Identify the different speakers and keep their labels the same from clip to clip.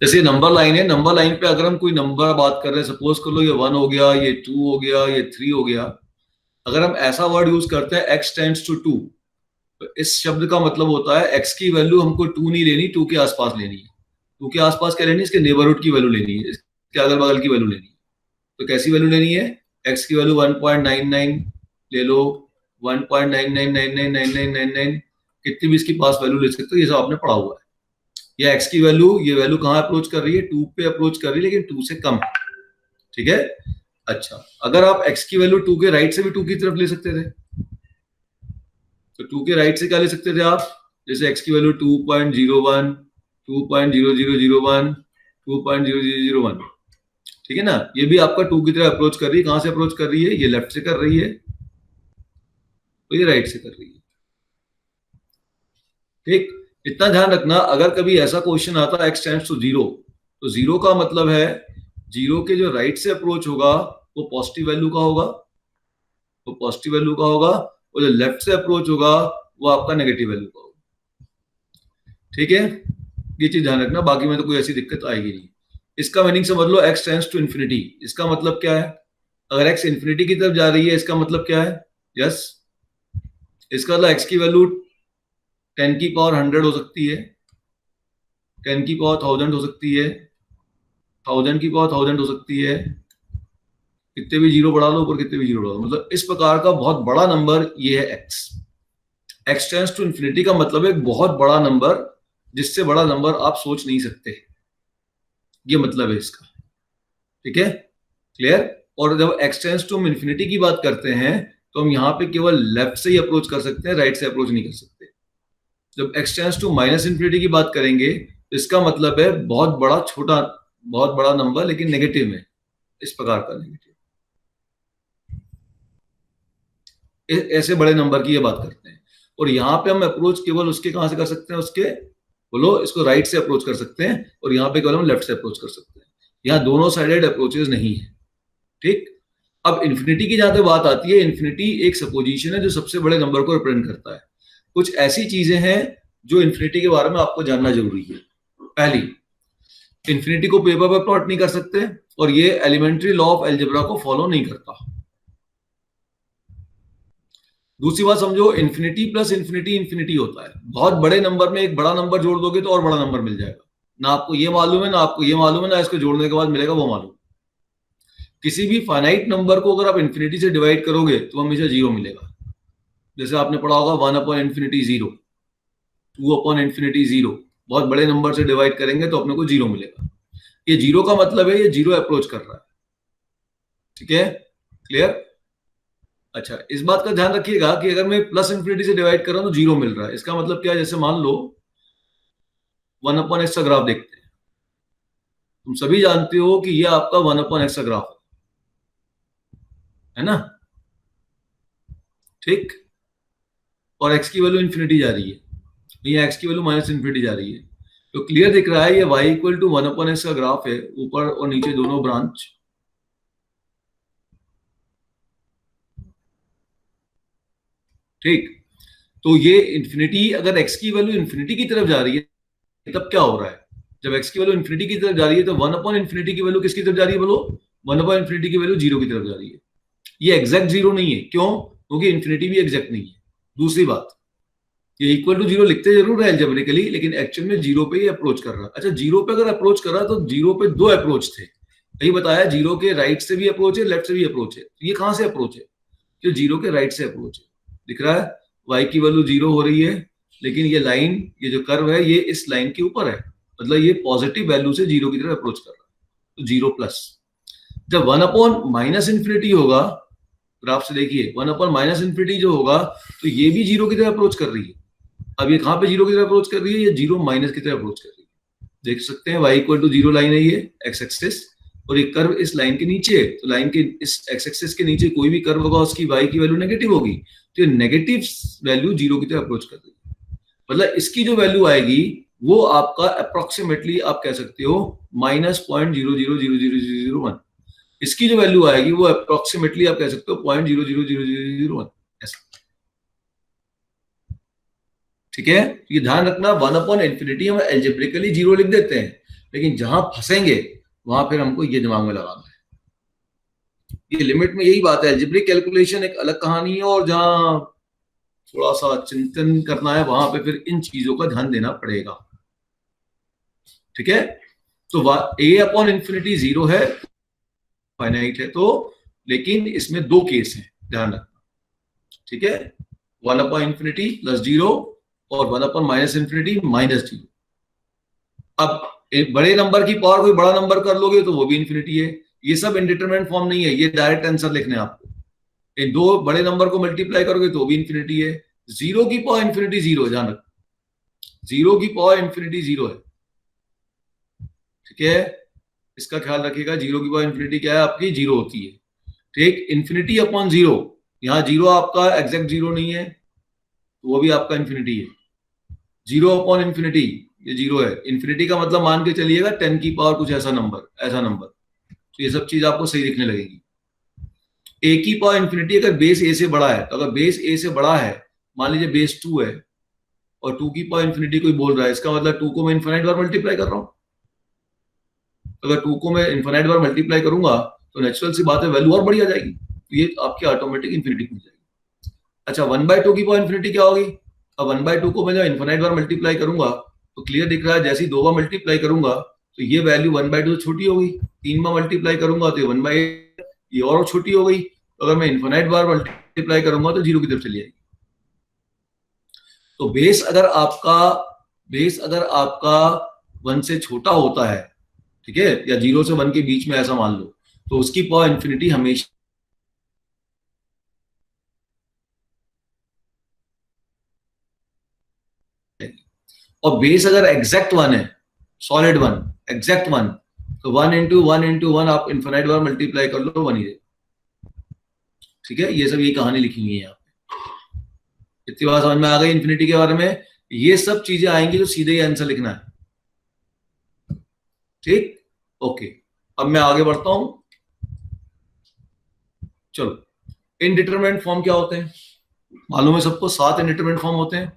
Speaker 1: जैसे number line है, number line पे अगर हम कोई नंबर बात कर रहे हैं, सपोज कर लो ये 1 हो गया, ये 2 हो गया, ये 3 हो गया, अगर हम ऐसा वर्ड यूज करते हैं x टेंड्स टू 2, तो इस शब्द का मतलब होता है x की वैल्यू हमको 2 नहीं लेनी, 2 के आसपास लेनी है। 2 के आसपास क्या लेनी है? इसके नेबरहुड की वैल्यू लेनी है, इसके अगल बगल की वैल्यू लेनी है। तो कैसी वैल्यू लेनी है? x की वैल्यू 1.99 ले लो, 1.99999999, कितनी भी इसके पास वैल्यू ले सकते हो, ये सब आपने पढ़ा हुआ है। या x की वैल्यू, ये वैल्यू कहाँ अप्रोच कर रही है? 2 पे अप्रोच कर रही है, लेकिन 2 से कम है। ठीक है। अच्छा, अगर आप x की वैल्यू 2 के राइट से भी 2 की तरफ ले सकते थे, तो 2 के राइट से क्या ले सकते थे आप? जैसे x की वैल्यू 2.01, 2.0001, 2.0001, ठीक है ना? ये भी आपका 2 की तरफ अप्रोच कर रही है। कहां से अप्रोच कर रही है? ये लेफ्ट से कर रही है, तो ये राइट से कर रही है। ठीक, इतना ध्यान रखना, अगर कभी ऐसा क्वेश्चन आता है x टेंड्स टू 0, तो 0 का मतलब है 0 के जो राइट से अप्रोच होगा वो पॉजिटिव वैल्यू का होगा, वो पॉजिटिव वैल्यू का होगा, और जो लेफ्ट से अप्रोच होगा वो आपका नेगेटिव वैल्यू का होगा। ठीक है, ये चीज ध्यान रखना, बाकी में तो कोई ऐसी दिक्कत आएगी नहीं। इसका मीनिंग समझ लो, x टेंड्स टू इन्फिनिटी, इसका मतलब क्या है? अगर x इन्फिनिटी की तरफ जा रही है, इसका मतलब क्या है? यस, इसका मतलब x की वैल्यू 10 की पावर 100 हो सकती है, 10 की पावर 1000 हो सकती है, 1000 की पावर 1000 हो सकती है, कितने भी जीरो बढ़ा लो ऊपर, कितने भी जीरो बढ़ा लो, मतलब इस प्रकार का बहुत बड़ा नंबर ये है x। x tends to infinity का मतलब एक बहुत बड़ा नंबर, जिससे बड़ा नंबर आप सोच नहीं सकते, ये मतलब है इसका। ठीक है, क्लियर? और जब x टेंड्स टू इन्फिनिटी की बात करते हैं, तो हम यहाँ पे केवल लेफ्ट से ही अप्रोच कर सकते हैं, राइट से अप्रोच नहीं कर सकते। जब x tends to minus infinity की बात करेंगे, तो इसका मतलब है बहुत बड़ा छोटा, बहुत बड़ा नंबर लेकिन नेगेटिव में, इस प्रकार का नेगेटिव। ऐसे बड़े नंबर की ये बात करते हैं। और यहाँ पे हम अप्रोच केवल उसके कहां से कर सकते हैं? उसके, बोलो, इसको राइट से अप्रोच कर सकते हैं, और यहाँ पे केवल हम लेफ्ट से अप्रोच कर सकते हैं। यहाँ दोनों साइडेड अप्रोचेस नहीं है। ठीक, अब इन्फिनिटी की जहां तक बात आती है, इन्फिनिटी एक सपोजिशन है जो सबसे बड़े नंबर को रिप्रेजेंट करता है। कुछ ऐसी चीजें हैं जो इन्फिनिटी के बारे में आपको जानना जरूरी है। पहली, इन्फिनिटी को पेपर पर प्लॉट नहीं कर सकते, और ये एलिमेंट्री लॉ ऑफ एल्जेब्रा को फॉलो नहीं करता। दूसरी बात समझो, इन्फिनिटी प्लस इन्फिनिटी इन्फिनिटी होता है। बहुत बड़े नंबर में एक बड़ा नंबर जोड़ दोगे तो और बड़ा नंबर मिल जाएगा। ना आपको ये मालूम है, ना आपको ये मालूम है, ना इसको जोड़ने के बाद मिलेगा वो मालूम। किसी भी फाइनाइट नंबर को अगर आप इन्फिनिटी से डिवाइड करोगे तो हमेशा जीरो मिलेगा। जैसे आपने पढ़ा होगा 1 अपॉन इन्फिनिटी 0, 2 अपॉन इन्फिनिटी 0। बहुत बड़े नंबर से डिवाइड करेंगे तो अपने को जीरो मिलेगा। ये जीरो का मतलब है ये जीरो अप्रोच कर रहा है। ठीक है, क्लियर? अच्छा, इस बात का ध्यान रखिएगा कि अगर मैं प्लस इन्फिनिटी से डिवाइड कर रहा हूं तो जीरो मिल रहा है। इसका मतलब क्या है? जैसे मान लो 1 अपॉन एक्स का ग्राफ देखते हैं, तुम सभी जानते हो कि ये आपका 1 अपॉन एक्स का ग्राफ है ना? ठीक, और एक्स की वैल्यू इन्फिनिटी जा रही है, ये एक्स की वैल्यू माइनस इन्फिनिटी जा रही है। तो क्लियर दिख रहा है ये y equal to 1 upon x का ग्राफ है, ऊपर और नीचे दोनों ब्रांच। ठीक, तो ये इन्फिनिटी, अगर x की वैल्यू इन्फिनिटी की तरफ जा रही है तब क्या हो रहा है? जब x की वैल्यू इन्फिनिटी की तरफ जा रही है तो 1 अपॉन इन्फिनिटी की वैल्यू किसकी तरफ जा रही है? बोलो, 1 अपॉन इन्फिनिटी की वैल्यू जीरो की तरफ जा रही है। ये एग्जैक्ट जीरो नहीं है, क्यों? क्योंकि इन्फिनिटी भी एग्जैक्ट नहीं है। दूसरी बात, ये इक्वल टू जीरो लिखते जरूर है एल्जेब्रिकली, लेकिन एक्चुअल में जीरो पे ही अप्रोच कर रहा है। अच्छा, जीरो पे अगर अप्रोच कर रहा है तो जीरो पे दो अप्रोच थे, यही बताया, जीरो के राइट से भी अप्रोच है, लेफ्ट से भी अप्रोच है। ये कहां से अप्रोच है? जो जीरो के राइट से अप्रोच है। दिख रहा है y की वैल्यू जीरो हो रही है, लेकिन ये लाइन, ये जो कर्व है, ये इस लाइन के ऊपर है, मतलब ये पॉजिटिव वैल्यू से जीरो की तरफ अप्रोच कर रहा है, तो जीरो प्लस। जब 1 अपॉन माइनस इन्फिनिटी होगा, ग्राफ से देखिए, 1 अपॉन माइनस इन्फिनिटी जो होगा, तो ये भी जीरो की तरफ अप्रोच कर रही है। अब ये कहां पे जीरो की तरफ अप्रोच कर रही है? ये जीरो माइनस की तरफ अप्रोच कर रही है। देख सकते हैं y equal to zero line है ये एक्स एक्सिस, और ये कर्व इस लाइन के नीचे है, तो लाइन के इस एक्स एक्सिस के नीचे कोई भी कर्व होगा उसकी y की वैल्यू नेगेटिव होगी, तो ये नेगेटिव वैल्यू जीरो की तरफ अप्रोच कर रही है। मतलब इसकी जो वैल्यू आएगी वो आपका अप्रोक्सीमेटली आप कह सकते हो -0.000001। इसकी जो वैल्यू आएगी वो अप्रोक्सीमेटली आप कह सकते हो 0.0000001। ठीक है, ये ध्यान रखना, 1 अपॉन इन्फिनिटी हम एल्जेब्रिकली जीरो लिख देते हैं, लेकिन जहां फंसेंगे वहां फिर हमको ये दिमाग में लगाना है। ये लिमिट में यही बात है, अलजेब्रिक कैलकुलेशन एक अलग कहानी है, और जहां थोड़ा सा चिंतन करना है वहां पे फिर इन चीजों का ध्यान देना पड़ेगा। ठीक है, तो a अपॉन इंफिनिटी 0 है, फाइनाइट है तो, लेकिन इसमें दो केस हैं, ध्यान रखना। ठीक है, 1 अपॉन इंफिनिटी प्लस 0 और 1 अपॉन माइनस इंफिनिटी माइनस 0। अब एक बड़े नंबर की पावर कोई बड़ा नंबर कर लोगे तो वो भी इंफिनिटी है। ये सब इंडिटरमिनेंट फॉर्म नहीं है, ये डायरेक्ट आंसर लिखने हैं आपको। इन दो बड़े नंबर को मल्टीप्लाई करोगे तो भी इंफिनिटी है। 0 की पावर इंफिनिटी 0 है, ध्यान रखना, 0 की पावर इंफिनिटी 0 है। ठीक है, इसका ख्याल रखिएगा, 0 की पावर इंफिनिटी क्या है आपकी, 0 होती है। ठीक, इंफिनिटी अपॉन 0, यहाँ 0 आपका एग्जैक्ट 0 नहीं है तो वो भी आपका इंफिनिटी है। 0 अपॉन इंफिनिटी ये 0 है। इंफिनिटी का मतलब मान के चलिएगा 10 की पावर कुछ ऐसा नंबर, तो ये सब चीज आपको सही दिखने लगेगी। ए की पावर इंफिनिटी अगर बेस ए से बड़ा है, तो अगर बेस ए से बड़ा है, मान लीजिए बेस 2 है और 2 की पावर इंफिनिटी कोई बोल रहा है, इसका मतलब 2 को मैं इन्फिनाइट बार मल्टीप्लाई कर रहा हूं। अगर 2 को मैं इन्फिनाइट बार मल्टीप्लाई करूंगा तो नेचुरल सी बात है वैल्यू और बड़ी आ जाएगी, तो ये आपकी ऑटोमेटिक इंफिनिटी मिल जाएगी। अच्छा, 1/2 की पावर इंफिनिटी क्या होगी? अब 1/2 को मैं जब इन्फिनाइट बार मल्टीप्लाई करूंगा तो क्लियर दिख रहा है, जैसे ही 2 बार मल्टीप्लाई करूंगा तो ये वैल्यू 1/2 से छोटी होगी, 3 बार मल्टीप्लाई करूंगा तो ये 1/8 ये और छोटी हो गई। तो अगर मैं इन्फिनाइट बार मल्टीप्लाई करूंगा तो 0 की तरफ चली जाएगी। तो बेस अगर आपका 1 से छोटा होता है, ठीक है, या 0 से 1 के बीच में ऐसा मान लो, तो उसकी पावर इंफिनिटी हमेशा और बेस अगर एग्जैक्ट 1 है, सॉलिड 1, एग्जैक्ट 1, तो 1 इंटू 1 इंटू 1 आप इन्फिनाइट बार मल्टीप्लाई कर लो 1 ही है। ठीक है, ये सब ये कहानी लिखी हुई है यहाँ पे। इतनी बात समझ में आ गई इंफिनिटी के बारे में? ये सब चीजें आएंगी तो सीधे ही आंसर लिखना है। ठीक, ओके, अब मैं आगे बढ़ता हूं। चलो, इनडिटरमिनेंट फॉर्म क्या होते हैं? मालूम है सबको, 7 इनडिटरमिनेंट फॉर्म होते हैं।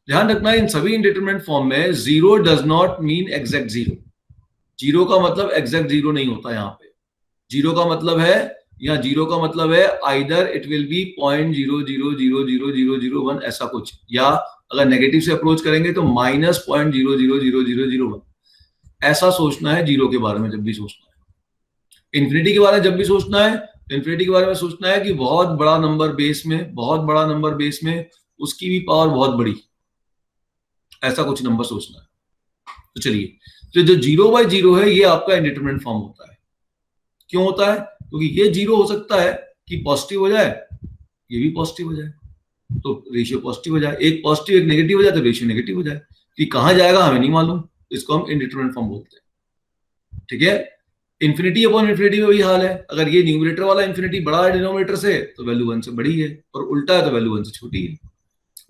Speaker 1: ध्यान रखना है, इन सभी इनडिटरमिनेंट फॉर्म में 0 डज नॉट मीन एग्जैक्ट 0। 0 का मतलब एग्जैक्ट 0 नहीं होता यहाँ पे। 0 का मतलब है, या 0 का मतलब है आइदर इट विल बी 0.00000001 ऐसा कुछ, या अगर नेगेटिव से अप्रोच करेंगे तो -0.000001 ऐसा सोचना है 0 के बारे में जब भी सोचना है। इंफिनिटी के बारे में जब भी सोचना है, इंफिनिटी के बारे में सोचना है कि बहुत बड़ा नंबर बेस में उसकी भी पावर बहुत बड़ी, ऐसा कुछ नंबर सोचना है। तो चलिए, तो जो 0/0 है ये आपका इंडिटरमिनेंट फॉर्म होता है। क्यों होता है? क्योंकि ये 0 हो सकता है कि पॉजिटिव हो जाए, ये भी पॉजिटिव हो जाए, तो रेशियो पॉजिटिव हो जाए, एक पॉजिटिव एक नेगेटिव हो जाए तो रेशियो नेगेटिव हो जाए, कि कहां जाएगा हमें नहीं मालूम, इसको हम इनडिटरमिनेंट फॉर्म बोलते हैं। ठीक है, इंफिनिटी अपॉन इंफिनिटी में वही हाल है, अगर ये न्यूमरेटर वाला इंफिनिटी बड़ा है डिनोमिनेटर से तो वैल्यू 1 से बड़ी है, और उल्टा है तो वैल्यू 1 से छोटी है।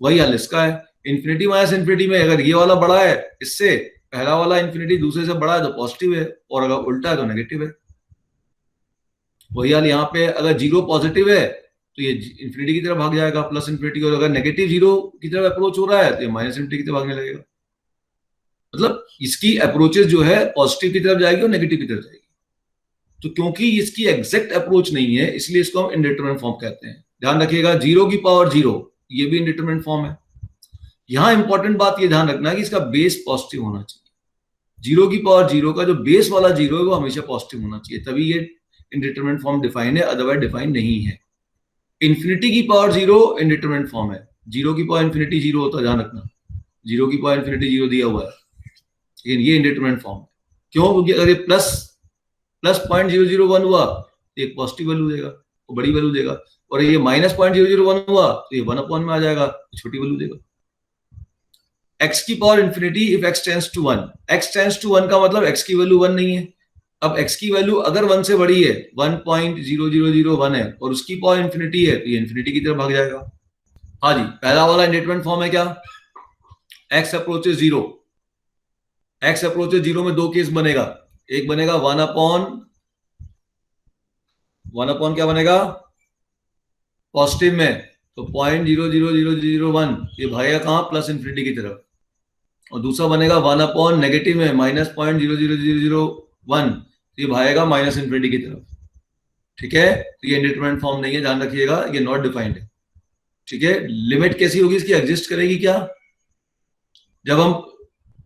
Speaker 1: वही हाल इसका है, इंफिनिटी माइनस इंफिनिटी में अगर ये वाला बड़ा है इससे, पहला वाला इंफिनिटी दूसरे से बड़ा है तो पॉजिटिव है, और अगर उल्टा है तो नेगेटिव है। वही हाल यहाँ पे, अगर 0 पॉजिटिव है तो ये इंफिनिटी की तरफ भाग जाएगा प्लस इंफिनिटी, और अगर नेगेटिव 0 की तरफ अप्रोच हो रहा है तो ये माइनस इंफिनिटी की तरफ भागने लगेगा। मतलब इसकी अप्रोचेस जो है पॉजिटिव की तरफ जाएगी और नेगेटिव की तरफ जाएगी। तो क्योंकि इसकी एग्जैक्ट अप्रोच नहीं है इसलिए इसको हम इनडिटरमिनेंट फॉर्म कहते हैं। ध्यान रखिएगा, 0 की पावर 0 ये भी इनडिटरमिनेंट फॉर्म है। यहां इंपॉर्टेंट बात ये ध्यान रखना है कि इसका बेस पॉजिटिव होना चाहिए। 0 की पावर 0 का जो बेस वाला 0 है वो हमेशा पॉजिटिव होना चाहिए, तभी ये इनडिटरमिनेंट फॉर्म डिफाइन है, अदरवाइज डिफाइन नहीं है। इंफिनिटी की पावर 0 इनडिटरमिनेंट फॉर्म है, 0 की पावर इंफिनिटी 0 होता है, ध्यान रखना, 0 की पावर इंफिनिटी 0 दिया हुआ है, लेकिन ये इनडिटरमिनेंट फॉर्म है। क्यों? क्योंकि अगर ये प्लस 0.001 हुआ तो एक पॉजिटिव वैल्यू देगा, वो बड़ी वैल्यू देगा, और ये -0.001 हुआ तो ये 1 अपॉन में आ जाएगा, छोटी वैल्यू देगा। x की power infinity if x tends to 1, x tends to 1 का मतलब x की वैल्यू 1 नहीं है। अब x की वैल्यू अगर 1 से बड़ी है, 1.0001 है, और उसकी पावर इंफिनिटी है तो ये इंफिनिटी की तरफ भाग जाएगा। हाँ जी, पहला वाला इंडिटरमिनेंट फॉर्म है क्या? x अप्रोचेस 0, x अप्रोचेस 0 में दो केस बनेगा, एक बनेगा 1 अपॉन क्या बनेगा पॉजिटिव में, तो 0.00001 ये भागेगा कहां? प्लस इंफिनिटी की तरफ। और दूसरा बनेगा 1 अपॉन नेगेटिव में -0.00001, ये भागेगा माइनस इन्फिनिटी की तरफ। ठीक है, तो ये इंडिटरमिनेट फॉर्म नहीं है, ध्यान रखिएगा, ये नॉट डिफाइंड है। ठीक है, लिमिट कैसी होगी इसकी, एग्जिस्ट करेगी क्या? जब हम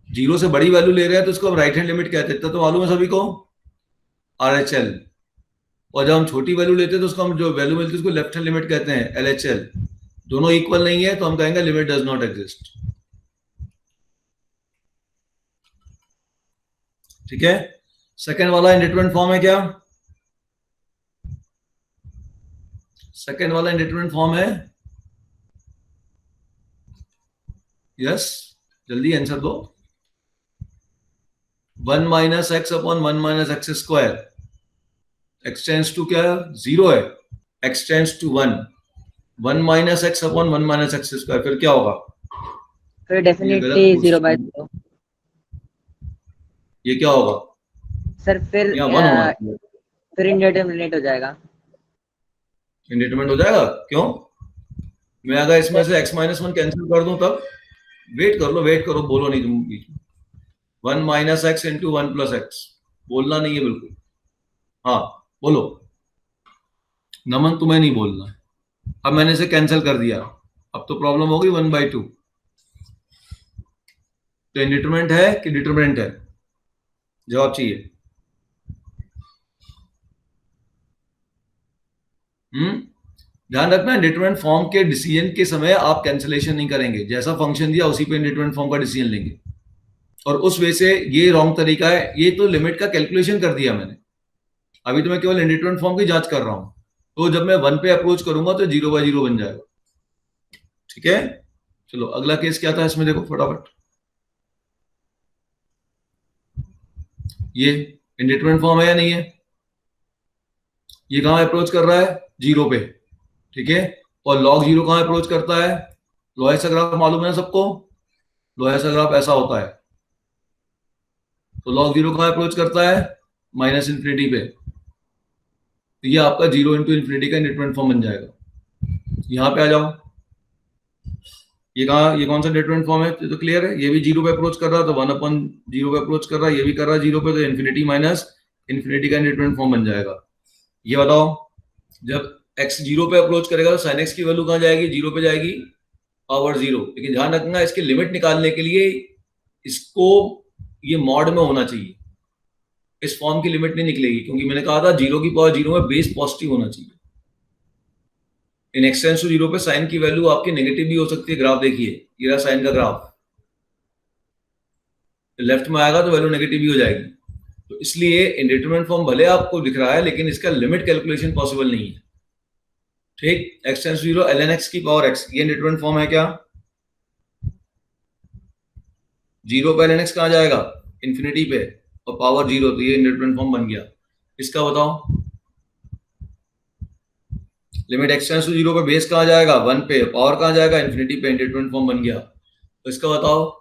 Speaker 1: 0 से बड़ी वैल्यू ले रहे हैं तो उसको हम राइट हैंड लिमिट कहते हैं, तो मालूम है सभी को, RHL। और जब हम छोटी वैल्यू लेते हैं तो उसको हम जो वैल्यू मिलती है उसको लेफ्ट हैंड लिमिट कहते हैं, LHL। दोनों इक्वल नहीं है तो हम कहेंगे लिमिट डज नॉट एग्जिस्ट। ठीक है, सेकेंड वाला इंडिटरमिनेट फॉर्म है क्या? सेकेंड वाला इंडिटरमिनेट फॉर्म है, यस, जल्दी आंसर दो। 1 minus x upon 1 minus x square, x tends to क्या है, 0 है, x tends to 1, 1 minus x upon 1 minus x square, फिर क्या होगा?
Speaker 2: फिर डेफिनेटली 0/0।
Speaker 1: ये क्या होगा
Speaker 2: सर? फिर
Speaker 1: यहाँ 1 होना चाहिए,
Speaker 2: फिर इंडिटरमिनेट हो जाएगा।
Speaker 1: इंडिटरमिनेट हो जाएगा क्यों? मैं अगर इसमें से x माइनस 1 कैंसिल कर दूं तब, वेट कर लो, वेट करो, बोलो नहीं तुम बीच में। 1 minus x into 1 plus x, बोलना नहीं है बिल्कुल, हाँ बोलो, नमन तुम्हें नहीं बोलना। अब मैंने इसे कैंसिल कर दिया, अब तो प्रॉब्लम होगी 1/2। तो इंडिटरमिनेंट है कि डिटरमिनेंट है? जवाब चाहिए। ध्यान रखना, डिटरमिनेंट फॉर्म के डिसीजन के समय आप कैंसिलेशन नहीं करेंगे, जैसा फंक्शन दिया उसी पे डिटरमिनेंट फॉर्म का डिसीजन लेंगे, और उस वे से ये रॉन्ग तरीका है। ये तो लिमिट का कैलकुलेशन कर दिया मैंने, अभी तो मैं केवल इंडिटरमिनेंट फॉर्म की जांच कर रहा हूं, तो जब मैं 1 पे अप्रोच करूंगा तो 0/0 बन जाएगा। ठीक है, चलो अगला केस क्या था इसमें, देखो फटाफट। ये इंडिटरमिनेंट फॉर्म है या नहीं है? ये कहां अप्रोच कर रहा है, 0 पे। ठीक है, और log 0 कहां अप्रोच करता है? लोएस्ट ग्राफ मालूम है सबको, लोएस्ट ग्राफ ऐसा होता है, तो log 0 कहां अप्रोच करता है, माइनस इन्फिनिटी पे। तो ये आपका 0 इंटू इन्फिनिटी का इंडिटरमिनेंट फॉर्म बन जाएगा। यहां पे आ जाओ, ये कहा, ये कौन सा डिटरमिनेंट फॉर्म है, तो क्लियर है, ये भी 0 पे अप्रोच कर रहा है तो 1/0 पे अप्रोच कर रहा है, ये भी कर रहा है 0 पे, तो इन्फिनिटी माइनस इन्फिनिटी का डिटरमिनेंट फॉर्म बन जाएगा। ये बताओ, जब x 0 पे अप्रोच करेगा तो sin x की वैल्यू कहां जाएगी, 0 पे जाएगी, पावर 0। लेकिन ध्यान रखना, इसकी लिमिट निकालने के लिए इसको ये मॉड में होना चाहिए, इस फॉर्म की लिमिट नहीं निकलेगी, क्योंकि मैंने कहा था 0 की पावर 0 में बेस पॉजिटिव होना चाहिए। इन x टेंड्स टू 0 पे साइन की वैल्यू आपकी नेगेटिव भी हो सकती है। ग्राफ देखिए, ये रहा साइन का ग्राफ, लेफ्ट में आएगा तो वैल्यू नेगेटिव भी हो जाएगी। तो इसलिए इंडिटरमिनेंट फॉर्म भले आपको दिख रहा है, लेकिन इसका लिमिट कैलकुलेशन पॉसिबल नहीं है। ठीक, x tends to 0 ln x की पावर x, ये इंडिटरमिनेंट फॉर्म है क्या? 0 पे ln x कहां जाएगा, इन्फिनिटी पे, और पावर 0, तो ये इंडिटरमिनेंट फॉर्म बन गया। इसका बताओ, लिमिट x टेंड्स टू 0 पे बेस कहां जाएगा, 1 पे, पावर कहां जाएगा, इन्फिनिटी पे, इंडिटरमिनेंट फॉर्म बन गया। तो इसका बताओ,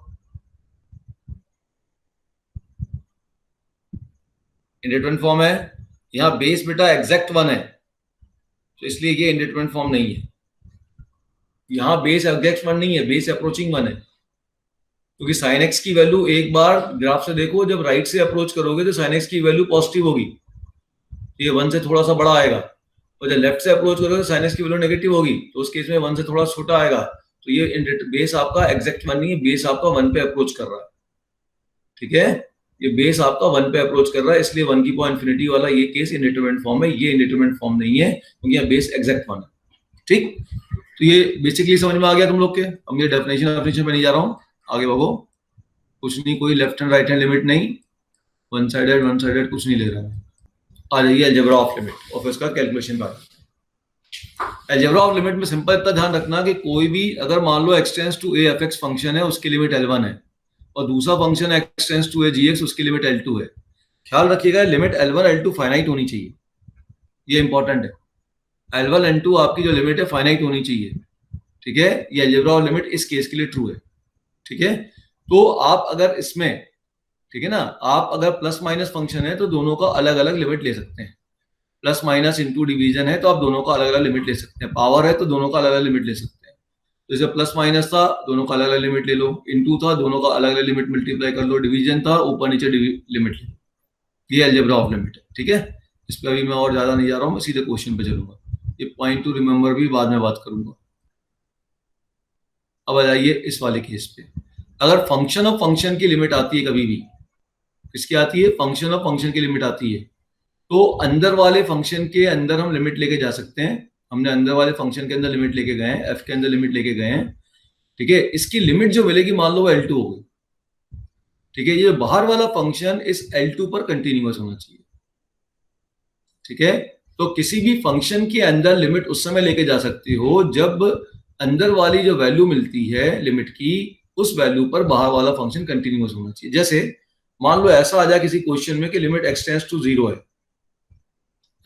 Speaker 1: इंडिटरमिनेंट फॉर्म है, यहां बेस बेटा एग्जैक्ट 1 है, तो इसलिए ये इंडिटरमिनेंट फॉर्म नहीं है। यहां बेस एग्जैक्ट 1 नहीं है, बेस अप्रोचिंग 1 है, क्योंकि साइन एक्स की वैल्यू, एक बार ग्राफ से देखो, जब राइट से अप्रोच करोगे तो साइन एक्स की वैल्यू पॉजिटिव होगी, ये 1 से थोड़ा सा बड़ा आएगा, और जब लेफ्ट से अप्रोच करोगे तो साइन एक्स की वैल्यू नेगेटिव होगी, तो उस केस में 1 से थोड़ा छोटा आएगा। तो ये बेस आपका एग्जैक्ट 1 नहीं है, बेस आपका 1 पे अप्रोच कर रहा है। ठीक है, ये बेस आपका 1 पे अप्रोच कर रहा है, इसलिए 1 की पावर इन्फिनिटी वाला ये केस इंडिटरमिनेंट फॉर्म है, ये इंडिटरमिनेंट फॉर्म नहीं है, क्योंकि यहाँ बेस एग्जैक्ट 1 है। ठीक, तो ये बेसिकली समझ में आ गया तुम लोग के। अब ये डेफिनेशन पे नहीं जा रहा हूँ, आगे बढ़ो, कुछ नहीं, कोई left hand right hand limit नहीं, वन साइडेड कुछ नहीं ले रहा है। आ जाइए अलजेब्रा ऑफ लिमिट, और फिर इसका कैलकुलेशन बात। अलजेब्रा ऑफ लिमिट में सिंपल इतना ध्यान रखना कि कोई भी, अगर मान लो x tends to a fx function है, उसकी लिमिट L1 है, और दूसरा function x tends to a gx, उसकी लिमिट L2 है। ख्याल रखिएगा, लिमिट L1 L2 फाइनाइट होनी चाहिए, ये इंपॉर्टेंट है। L1 L2 आपकी जो लिमिट है फाइनाइट होनी चाहिए। ठीक है, ये अलजेब्रा ऑफ लिमिट इस केस के लिए ट्रू है। ठीक है, तो आप अगर इसमें, ठीक है ना, आप अगर प्लस माइनस फंक्शन है तो दोनों का अलग अलग लिमिट ले सकते हैं। प्लस माइनस इनटू डिवीजन है तो आप दोनों का अलग अलग लिमिट ले सकते हैं। पावर है तो दोनों का अलग अलग लिमिट ले सकते हैं। जैसे प्लस माइनस था, दोनों का अलग अलग लिमिट ले लो, इनटू था, दोनों का अलग अलग लिमिट मल्टीप्लाई कर लो, डिवीजन था, ऊपर नीचे लिमिट ले लो। ये अलजेब्रा ऑफ लिमिट है, ठीक है। इस पर अभी मैं और ज्यादा नहीं जा रहा हूँ, मैं सीधे क्वेश्चन पे चलूंगा। ये पॉइंट टू रिमेंबर भी बाद में बात करूंगा। अब आ जाइए इस वाले केस पे। अगर फंक्शन ऑफ फंक्शन की लिमिट आती है कभी भी, किसकी आती है? फंक्शन ऑफ फंक्शन की लिमिट आती है, तो अंदर वाले फंक्शन के अंदर हम लिमिट लेके जा सकते हैं। हमने अंदर वाले फंक्शन के अंदर लिमिट लेके गए हैं, एफ के अंदर लिमिट लेके गए हैं, ठीक है। इसकी लिमिट जो मिलेगी मान लो वो L2 हो गई, ठीक है। ये बाहर वाला फंक्शन इस L2 पर कंटिन्यूअस होना चाहिए, ठीक है। तो किसी भी फंक्शन के अंदर लिमिट उस समय लेके जा सकती हो जब अंदर वाली जो वैल्यू मिलती है लिमिट की, उस वैल्यू पर बाहर वाला फंक्शन कंटिन्यूअस होना चाहिए। जैसे मान लो ऐसा आ जाए किसी क्वेश्चन में कि लिमिट x टेंड्स टू 0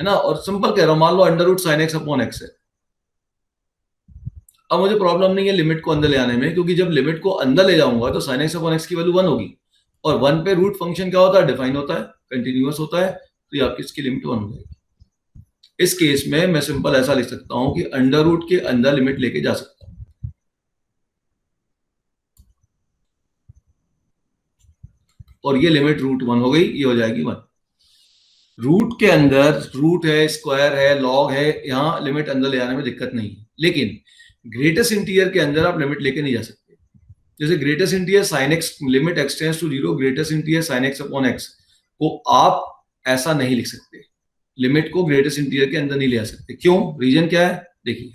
Speaker 1: है ना, और सिंपल कह रहा हूं, मान लो under root sine x upon x है। अब मुझे प्रॉब्लम नहीं है लिमिट को अंदर ले आने में, क्योंकि जब लिमिट को अंदर ले जाऊंगा तो साइन एक्स अपॉन एक्स की वैल्यू 1 होगी, और 1 पे रूट फंक्शन क्या होता है? डिफाइन होता है, कंटिन्यूअस होता है, तो ये आपकी इसकी लिमिट 1 हो जाएगी। इस केस में मैं सिंपल ऐसा लिख सकता हूं कि अंडर रूट के अंदर लिमिट लेके जा सकता हूं, और ये लिमिट रूट 1 हो गई, ये हो जाएगी 1। रूट के अंदर रूट है, स्क्वायर है, लॉग है, यहां लिमिट अंदर ले आने में दिक्कत नहीं है। लेकिन ग्रेटेस्ट इंटीरियर के अंदर आप लिमिट लेके नहीं जा सकते। जैसे greatest integer sine x, limit x tends to 0, greatest integer sine x upon x को आप ऐसा नहीं लिख सकते, लिमिट को ग्रेटेस्ट इंटीरियर के अंदर नहीं ले आ सकते। क्यों? रीजन क्या है? देखिए,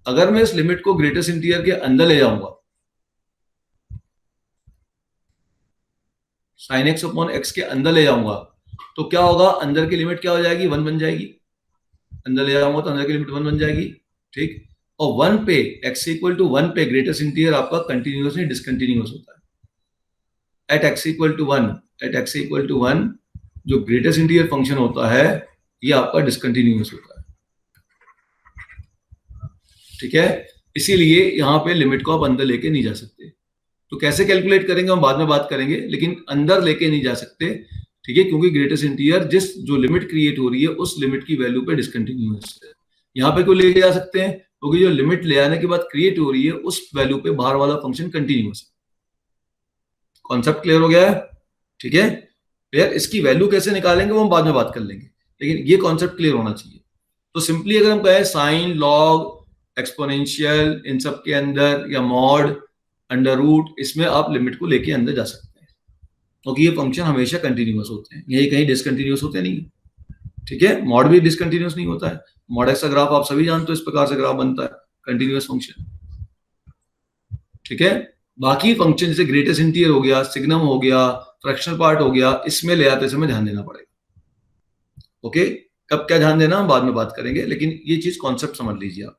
Speaker 1: अगर मैं इस लिमिट को ग्रेटेस्ट इंटीरियर के अंदर ले जाऊंगा, साइन एक्स अपॉन एक्स के अंदर ले जाऊंगा, तो क्या होगा? अंदर की लिमिट क्या हो जाएगी? 1 बन जाएगी। अंदर ले जाऊंगा तो अंदर की लिमिट 1 बन जाएगी, ठीक। और 1 पे, x इक्वल टू 1 पे ग्रेटेस्ट इंटीरियर आपका कंटिन्यूअस नहीं डिसकंटिन्यूअस होता है। At x equal to 1, at x equal to 1 जो ग्रेटेस्ट इंटीरियर फंक्शन होता है ये आपका डिसकंटिन्यूअस होता है, ठीक है। इसीलिए यहां पे लिमिट को आप अंदर लेके नहीं जा सकते। तो कैसे कैलकुलेट करेंगे हम बाद में बात करेंगे, लेकिन अंदर लेके नहीं जा सकते, ठीक है, क्योंकि ग्रेटेस्ट इंटीरियर जिस जो लिमिट क्रिएट हो रही है उस लिमिट की वैल्यू पे डिसकंटिन्यूअस है। यहां पे क्यों लेके जा सकते हैं? क्योंकि जो लिमिट ले आने के बाद क्रिएट हो रही है उस वैल्यू पे बाहर वाला फंक्शन कंटिन्यूअस है। कॉन्सेप्ट क्लियर हो गया है? ठीक है क्लियर। इसकी वैल्यू कैसे निकालेंगे वो हम बाद में बात कर लेंगे, लेकिन ये कॉन्सेप्ट क्लियर होना चाहिए। तो सिंपली अगर हम कहें साइन, लॉग, एक्सपोनेंशियल, इन सब के अंदर, या मॉड, अंडर रूट, इसमें आप लिमिट को लेके अंदर जा सकते हैं, क्योंकि ये फंक्शन हमेशा कंटिन्यूअस होते हैं, यही कहीं डिसकंटिन्यूअस होते नहीं, ठीक है। मॉड भी डिसकंटिन्यूअस नहीं होता है। मॉड एक्स का ग्राफ आप सभी जानते हो, इस प्रकार से ग्राफ बनता है, कंटिन्यूअस फंक्शन, ठीक है। बाकी फंक्शन जैसे ग्रेटेस्ट इंटीरियर हो गया, सिग्नम हो गया, फ्रैक्शनल पार्ट हो गया, इसमें ले आते समय ध्यान देना पड़ेगा। ओके, कब क्या ध्यान देना हम बाद में बात करेंगे, लेकिन ये चीज कॉन्सेप्ट समझ लीजिए आप।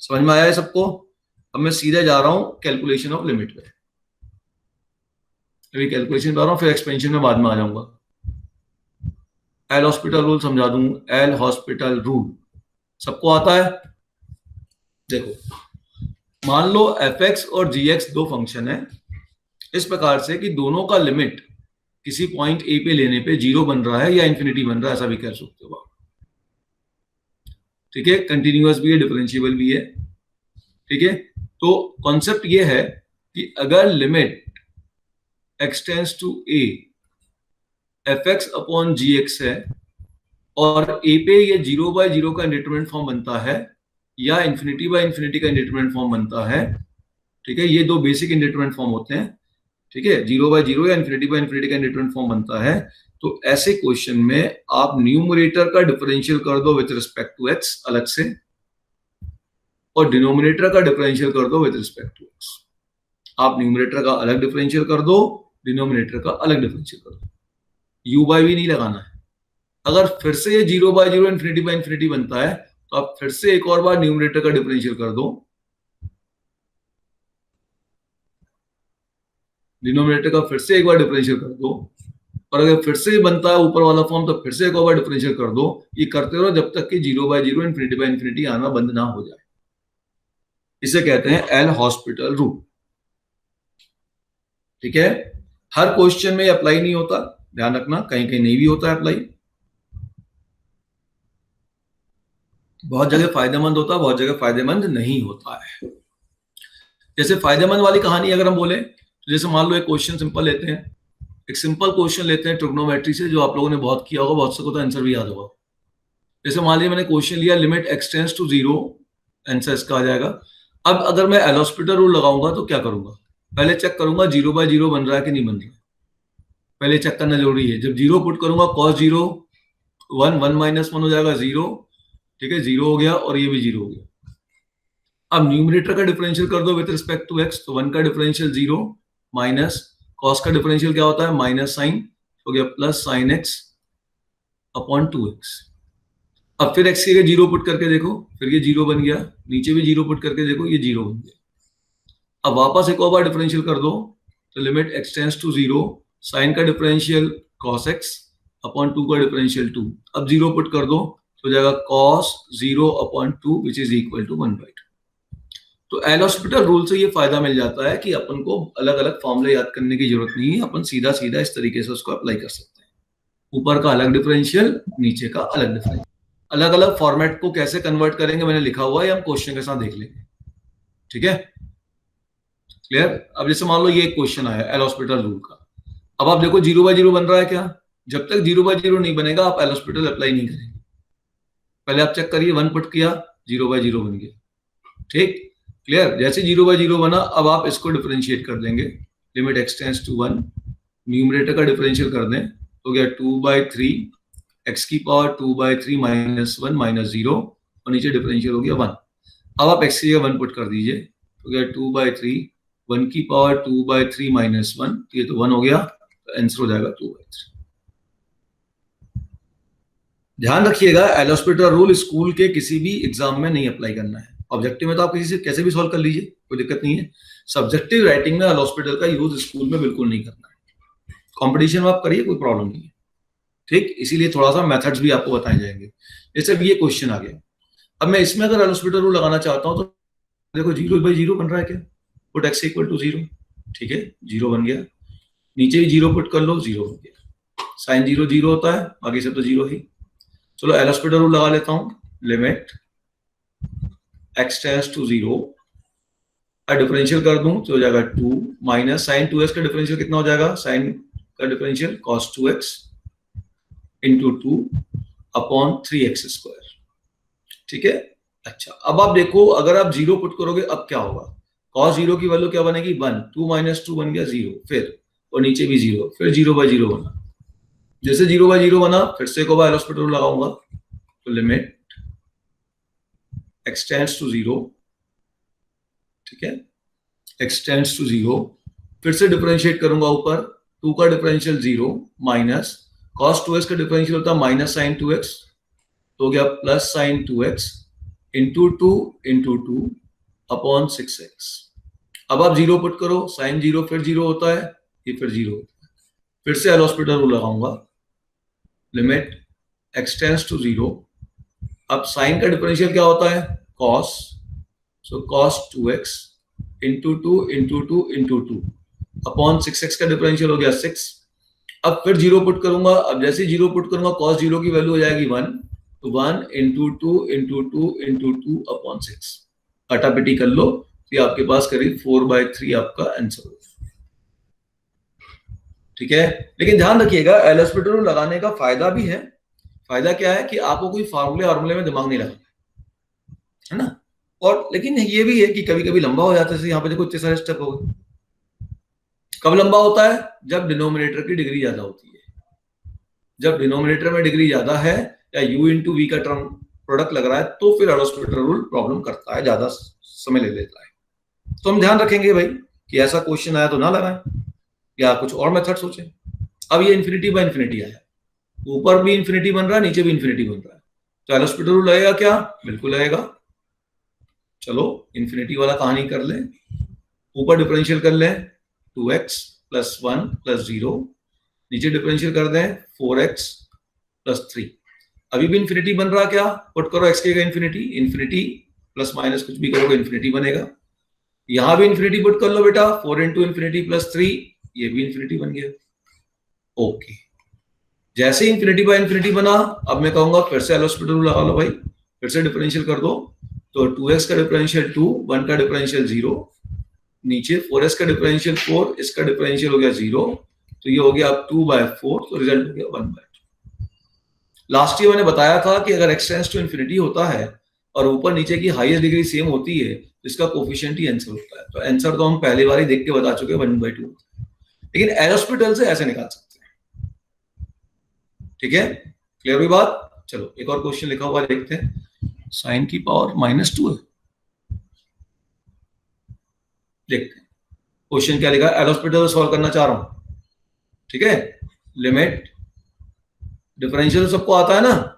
Speaker 1: समझ में आया है सबको? अब मैं सीधे जा रहा हूं कैलकुलेशन ऑफ लिमिट पे। अभी कैलकुलेशन कर रहा हूं, फिर एक्सपेंशन में बाद में आ जाऊंगा। एल हॉस्पिटल रूल समझा दूं। एल हॉस्पिटल रूल सबको आता है? देखो, मान लो एफ एक्स और जी एक्स दो फंक्शन है, इस प्रकार से कि दोनों का लिमिट किसी पॉइंट ए पे लेने पे 0 बन रहा है या इंफिनिटी बन रहा है, ऐसा भी कह सकते हो आप, ठीक है। कंटिन्यूअस भी है, डिफरेंशिएबल भी है, ठीक है। तो कॉन्सेप्ट ये है कि अगर limit x tends to a f x upon g x है, और a पे ये 0/0 का इंडिटरमिनेंट फॉर्म बनता है, या इंफिनिटी/इंफिनिटी का इंडिटरमिनेंट फॉर्म बनता है, ठीक है। ये दो बेसिक इंडिटरमिनेंट फॉर्म होते हैं, ठीक है। 0/0 या इंफिनिटी/इंफिनिटी का इंडिटरमिनेंट फॉर्म बनता है। तो ऐसे क्वेश्चन में आप न्यूमरेटर का डिफरेंशियल कर दो विद रिस्पेक्ट टू x अलग से, और डिनोमिनेटर का डिफरेंशियल कर दो विद रिस्पेक्ट टू x। आप न्यूमरेटर का अलग डिफरेंशियल कर दो, डिनोमिनेटर का अलग डिफरेंशियल कर दो, u बाय v नहीं लगाना है। अगर फिर से ये 0/0 इंफिनिटी/इंफिनिटी बनता है तो आप फिर से एक और बार न्यूमरेटर का डिफरेंशियल कर दो, डिनोमिनेटर का फिर से एक बार डिफरेंशियल कर दो, और अगर फिर से बनता है ऊपर वाला फॉर्म तो फिर से एक और बार डिफरेंशियल कर दो। ये करते रहो जब तक कि 0/0 इंफिनिटी/इंफिनिटी आना बंद ना हो जाए। इसे कहते हैं एल हॉस्पिटल रूल, ठीक है। हर क्वेश्चन में अप्लाई नहीं होता, ध्यान रखना, कहीं कहीं नहीं भी होता है अप्लाई। बहुत जगह फायदेमंद होता है, बहुत जगह फायदेमंद नहीं होता है। जैसे फायदेमंद वाली कहानी अगर हम बोले तो जैसे मान लो एक क्वेश्चन सिंपल लेते हैं, एक सिंपल क्वेश्चन लेते हैं ट्रिग्नोमेट्री से, जो आप लोगों ने बहुत किया होगा, बहुत से को तो आंसर भी याद होगा। जैसे मान लीजिए मैंने क्वेश्चन लिया limit x tends to 0, answer इसका आ जाएगा। अब अगर मैं एल हॉस्पिटल रूल लगाऊंगा तो क्या करूंगा, पहले चेक करूंगा 0/0 बन रहा है कि नहीं बन रहा है, पहले चेक करना जरूरी है। जब 0 पुट करूंगा cos 0 1 1 माइनस 1 हो जाएगा 0, ठीक है 0 हो गया और ये भी 0 हो गया। अब न्यूमरेटर का डिफरेंशियल कर दो विद रिस्पेक्ट टू x, तो 1 का डिफरेंशियल 0 माइनस cos का डिफरेंशियल क्या होता है माइनस साइन, हो गया plus sign x upon 2x। अब फिर x की जगह 0 पुट करके देखो, फिर ये 0 बन गया, नीचे भी 0 पुट करके देखो, ये 0 बन गया। अब वापस एक और बार डिफरेंशियल कर दो, तो limit x tends to 0, sine का डिफरेंशियल cos x अपॉन 2 का डिफरेंशियल 2। अब 0 पुट कर दो तो जाएगा cos 0 upon 2 which is equal to 1/2। तो एल हॉस्पिटल रूल से ये फायदा मिल जाता है कि अपन को अलग अलग फॉर्मूले याद करने की जरूरत नहीं है, अपन सीधा सीधा इस तरीके से उसको अप्लाई कर सकते हैं। ऊपर का अलग डिफरेंशियल, नीचे का अलग डिफरेंशियल। अलग अलग फॉर्मेट को कैसे कन्वर्ट करेंगे मैंने लिखा हुआ है, हम क्वेश्चन के साथ देख लेंगे, ठीक है क्लियर। अब जैसे मान लो ये एक क्वेश्चन आया एल हॉस्पिटल रूल का, अब आप देखो 0/0 बन रहा है क्या, जब तक 0/0 नहीं बनेगा आप एल हॉस्पिटल अप्लाई नहीं करेंगे। पहले आप चेक करिए, 1 पुट किया 0/0 बन गया, ठीक क्लियर। जैसे 0/0 बना अब आप इसको डिफरेंशिएट कर देंगे, limit x tends to 1, numerator का डिफरेंशियल कर दें तो गया 2/3 x की पावर 2/3 माइनस 1 माइनस 0 और नीचे डिफरेंशियल हो गया 1। अब आप x की जगह 1 पुट कर दीजिए तो गया 2/3, 1 की पावर 2/3 माइनस 1, ये तो 1 हो गया, तो आंसर हो जाएगा 2/3। ध्यान रखिएगा एल हॉस्पिटल रूल स्कूल के किसी भी एग्जाम में नहीं अप्लाई करना है। ऑब्जेक्टिव में तो आप किसी से कैसे भी सॉल्व कर लीजिए, कोई दिक्कत नहीं है। सब्जेक्टिव राइटिंग में एल हॉस्पिटल का यूज स्कूल में बिल्कुल नहीं करना है। कंपटीशन में आप करिए, कोई प्रॉब्लम नहीं है, ठीक। इसीलिए थोड़ा सा मेथड्स भी आपको बताए जाएंगे। जैसे ये क्वेश्चन आ गया, अब मैं इसमें अगर एल हॉस्पिटल रूल लगाना चाहता हूँ तो देखो 0/0 बन रहा है क्या, पुट x इक्वल टू 0, ठीक है 0 बन गया, नीचे भी 0 पुट कर लो 0 बन गया, साइन 0 0 होता है, बाकी सब तो 0 ही। चलो एल हॉस्पिटल रूल लगा लेता हूँ, limit x tends to 0, differential कर दूं तो हो जाएगा 2 माइनस साइन 2x का डिफरेंशियल कितना हो जाएगा, साइन का differential cos 2x into 2 upon 3x square, ठीक है। अच्छा अब आप देखो अगर आप 0 पुट करोगे अब क्या होगा, cos 0 की वैल्यू क्या बनेगी 1, 2 माइनस 2 बन गया 0, फिर और नीचे भी 0, फिर 0/0 बना। जैसे 0/0 बना फिर से एक बार एल हॉस्पिटल रूल लगाऊंगा, तो लिमिट x टेंड्स टू 0, ठीक है x टेंड्स टू 0, फिर से डिफरेंशिएट करूंगा ऊपर, 2 का डिफरेंशियल 0 माइनस cos 2x का डिफरेंशियल होता है माइनस साइन 2x, तो हो गया plus sign 2x into 2 upon 6x। अब आप 0 पुट करो, साइन 0 फिर 0 होता है, ये फिर 0 होता है, फिर से एल हॉस्पिटल रूल लगाऊंगा, लिमिट x टेंड्स टू 0, अब साइन का डिफरेंशियल क्या होता है cos, सो cos 2x into 2 upon 6x का डिफरेंशियल हो गया 6। अब फिर 0 पुट करूंगा, अब जैसे 0 पुट करूंगा cos 0 की वैल्यू हो जाएगी 1, तो 1 इंटू 2 अपॉन 6, कटापिटी कर लो, तो आपके पास करीब 4/3 आपका आंसर होगा, ठीक है। लेकिन ध्यान रखिएगा एल हॉस्पिटल रूल लगाने का फायदा भी है। फायदा क्या है कि आपको कोई फार्मूले में दिमाग नहीं लगाना, है ना। और लेकिन ये भी है कि कभी कभी लंबा हो जाता है, जैसे यहाँ पे देखो इतने सारे स्टेप हो गए। कब लंबा होता है, जब डिनोमिनेटर की डिग्री ज्यादा होती है। जब डिनोमिनेटर में डिग्री ज्यादा है या u इंटू वी का टर्म प्रोडक्ट लग रहा है तो फिर एल हॉस्पिटल रूल प्रॉब्लम करता है, ज्यादा समय ले लेता है। तो हम ध्यान रखेंगे भाई कि ऐसा क्वेश्चन आया तो ना लगाएं, या कुछ और मेथड सोचें। अब ये इन्फिनिटी बाय इन्फिनिटी आया, ऊपर भी इन्फिनिटी बन रहा है, नीचे भी इन्फिनिटी बन रहा है, तो एल हॉस्पिटल रूल लगेगा क्या, बिल्कुल लगेगा। चलो इन्फिनिटी वाला कहानी कर लें, ऊपर डिफरेंशियल कर लें 2x प्लस 1 प्लस 0, नीचे डिफरेंशियल कर दें 4x प्लस 3। अभी भी इन्फिनिटी बन रहा क्या, पुट करो x के इन्फिनिटी, इन्फिनिटी प्लस माइनस कुछ भी करोगे इन्फिनिटी बनेगा। यहां भी इन्फिनिटी पुट कर लो बेटा, 4 इंटू इन्फिनिटी प्लस 3, ये भी इन्फिनिटी बन गया। ओके, जैसे इन्फिनिटी बाय इन्फिनिटी बना, अब मैं कहूंगा फिर से एल हॉस्पिटल रूल लगा लो भाई, फिर से डिफरेंशियल कर दो, तो 2x का डिफरेंशियल 2, 1 का डिफरेंशियल 0, नीचे 4s का डिफरेंशियल 4, इसका डिफरेंशियल हो गया 0, तो ये हो गया अब 2/4, तो रिजल्ट हो गया 1/2। लास्ट ईयर मैंने बताया था कि अगर x टेंड्स टू इन्फिनिटी होता है और ऊपर नीचे की हाईएस्ट डिग्री सेम होती है तो इसका कोफिशिएंट ही आंसर होता है। तो आंसर तो हम पहली बार ही देख के बता चुके हैं 1/2, लेकिन एल से ऐसे निकाल सकते हैं। ठीक है, क्लियर हुई बात? चलो एक और क्वेश्चन लिखा हुआ देखते हैं। साइन की पावर -2 है, देखते हैं क्वेश्चन क्या लिखा है। एल हॉस्पिटल सॉल्व करना चाह रहा हूं, ठीक है। लिमिट डिफरेंशियल सबको आता है ना,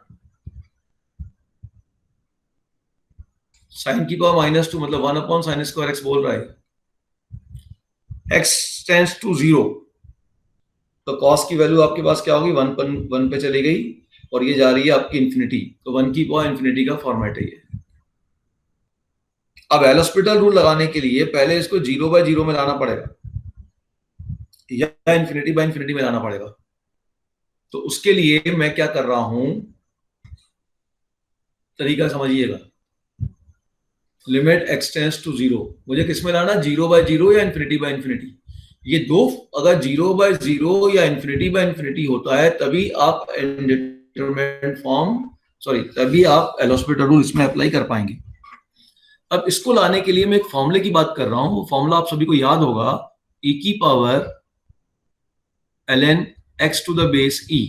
Speaker 1: साइन की पावर -2 मतलब 1/sin² x बोल रहा है। x टेंड्स टू 0 तो cos की वैल्यू आपके पास क्या होगी, 1 पे चली गई और ये जा रही है आपकी इंफिनिटी, तो 1 की पावर इंफिनिटी का फॉर्मेट है ये। अब एल हॉस्पिटल रूल लगाने के लिए पहले इसको 0/0 में लाना पड़ेगा या इंफिनिटी में लाना पड़ेगा। तो उसके लिए मैं क्या कर रहा हूं, तरीका समझिएगा। लिमिट x टेंड्स टू 0, मुझे किस में लाना, 0/0 या इंफिनिटी। ये दो अगर 0/0 या इंफिनिटी होता है तभी आप इंडिटरमिनेट फॉर्म तभी आप एल हॉस्पिटल रूल इसमें अप्लाई कर पाएंगे। अब इसको लाने के लिए मैं एक फॉर्मूले की बात कर रहा हूं, वो फॉर्मूला आप सभी को याद होगा, e की power ln x to the base e,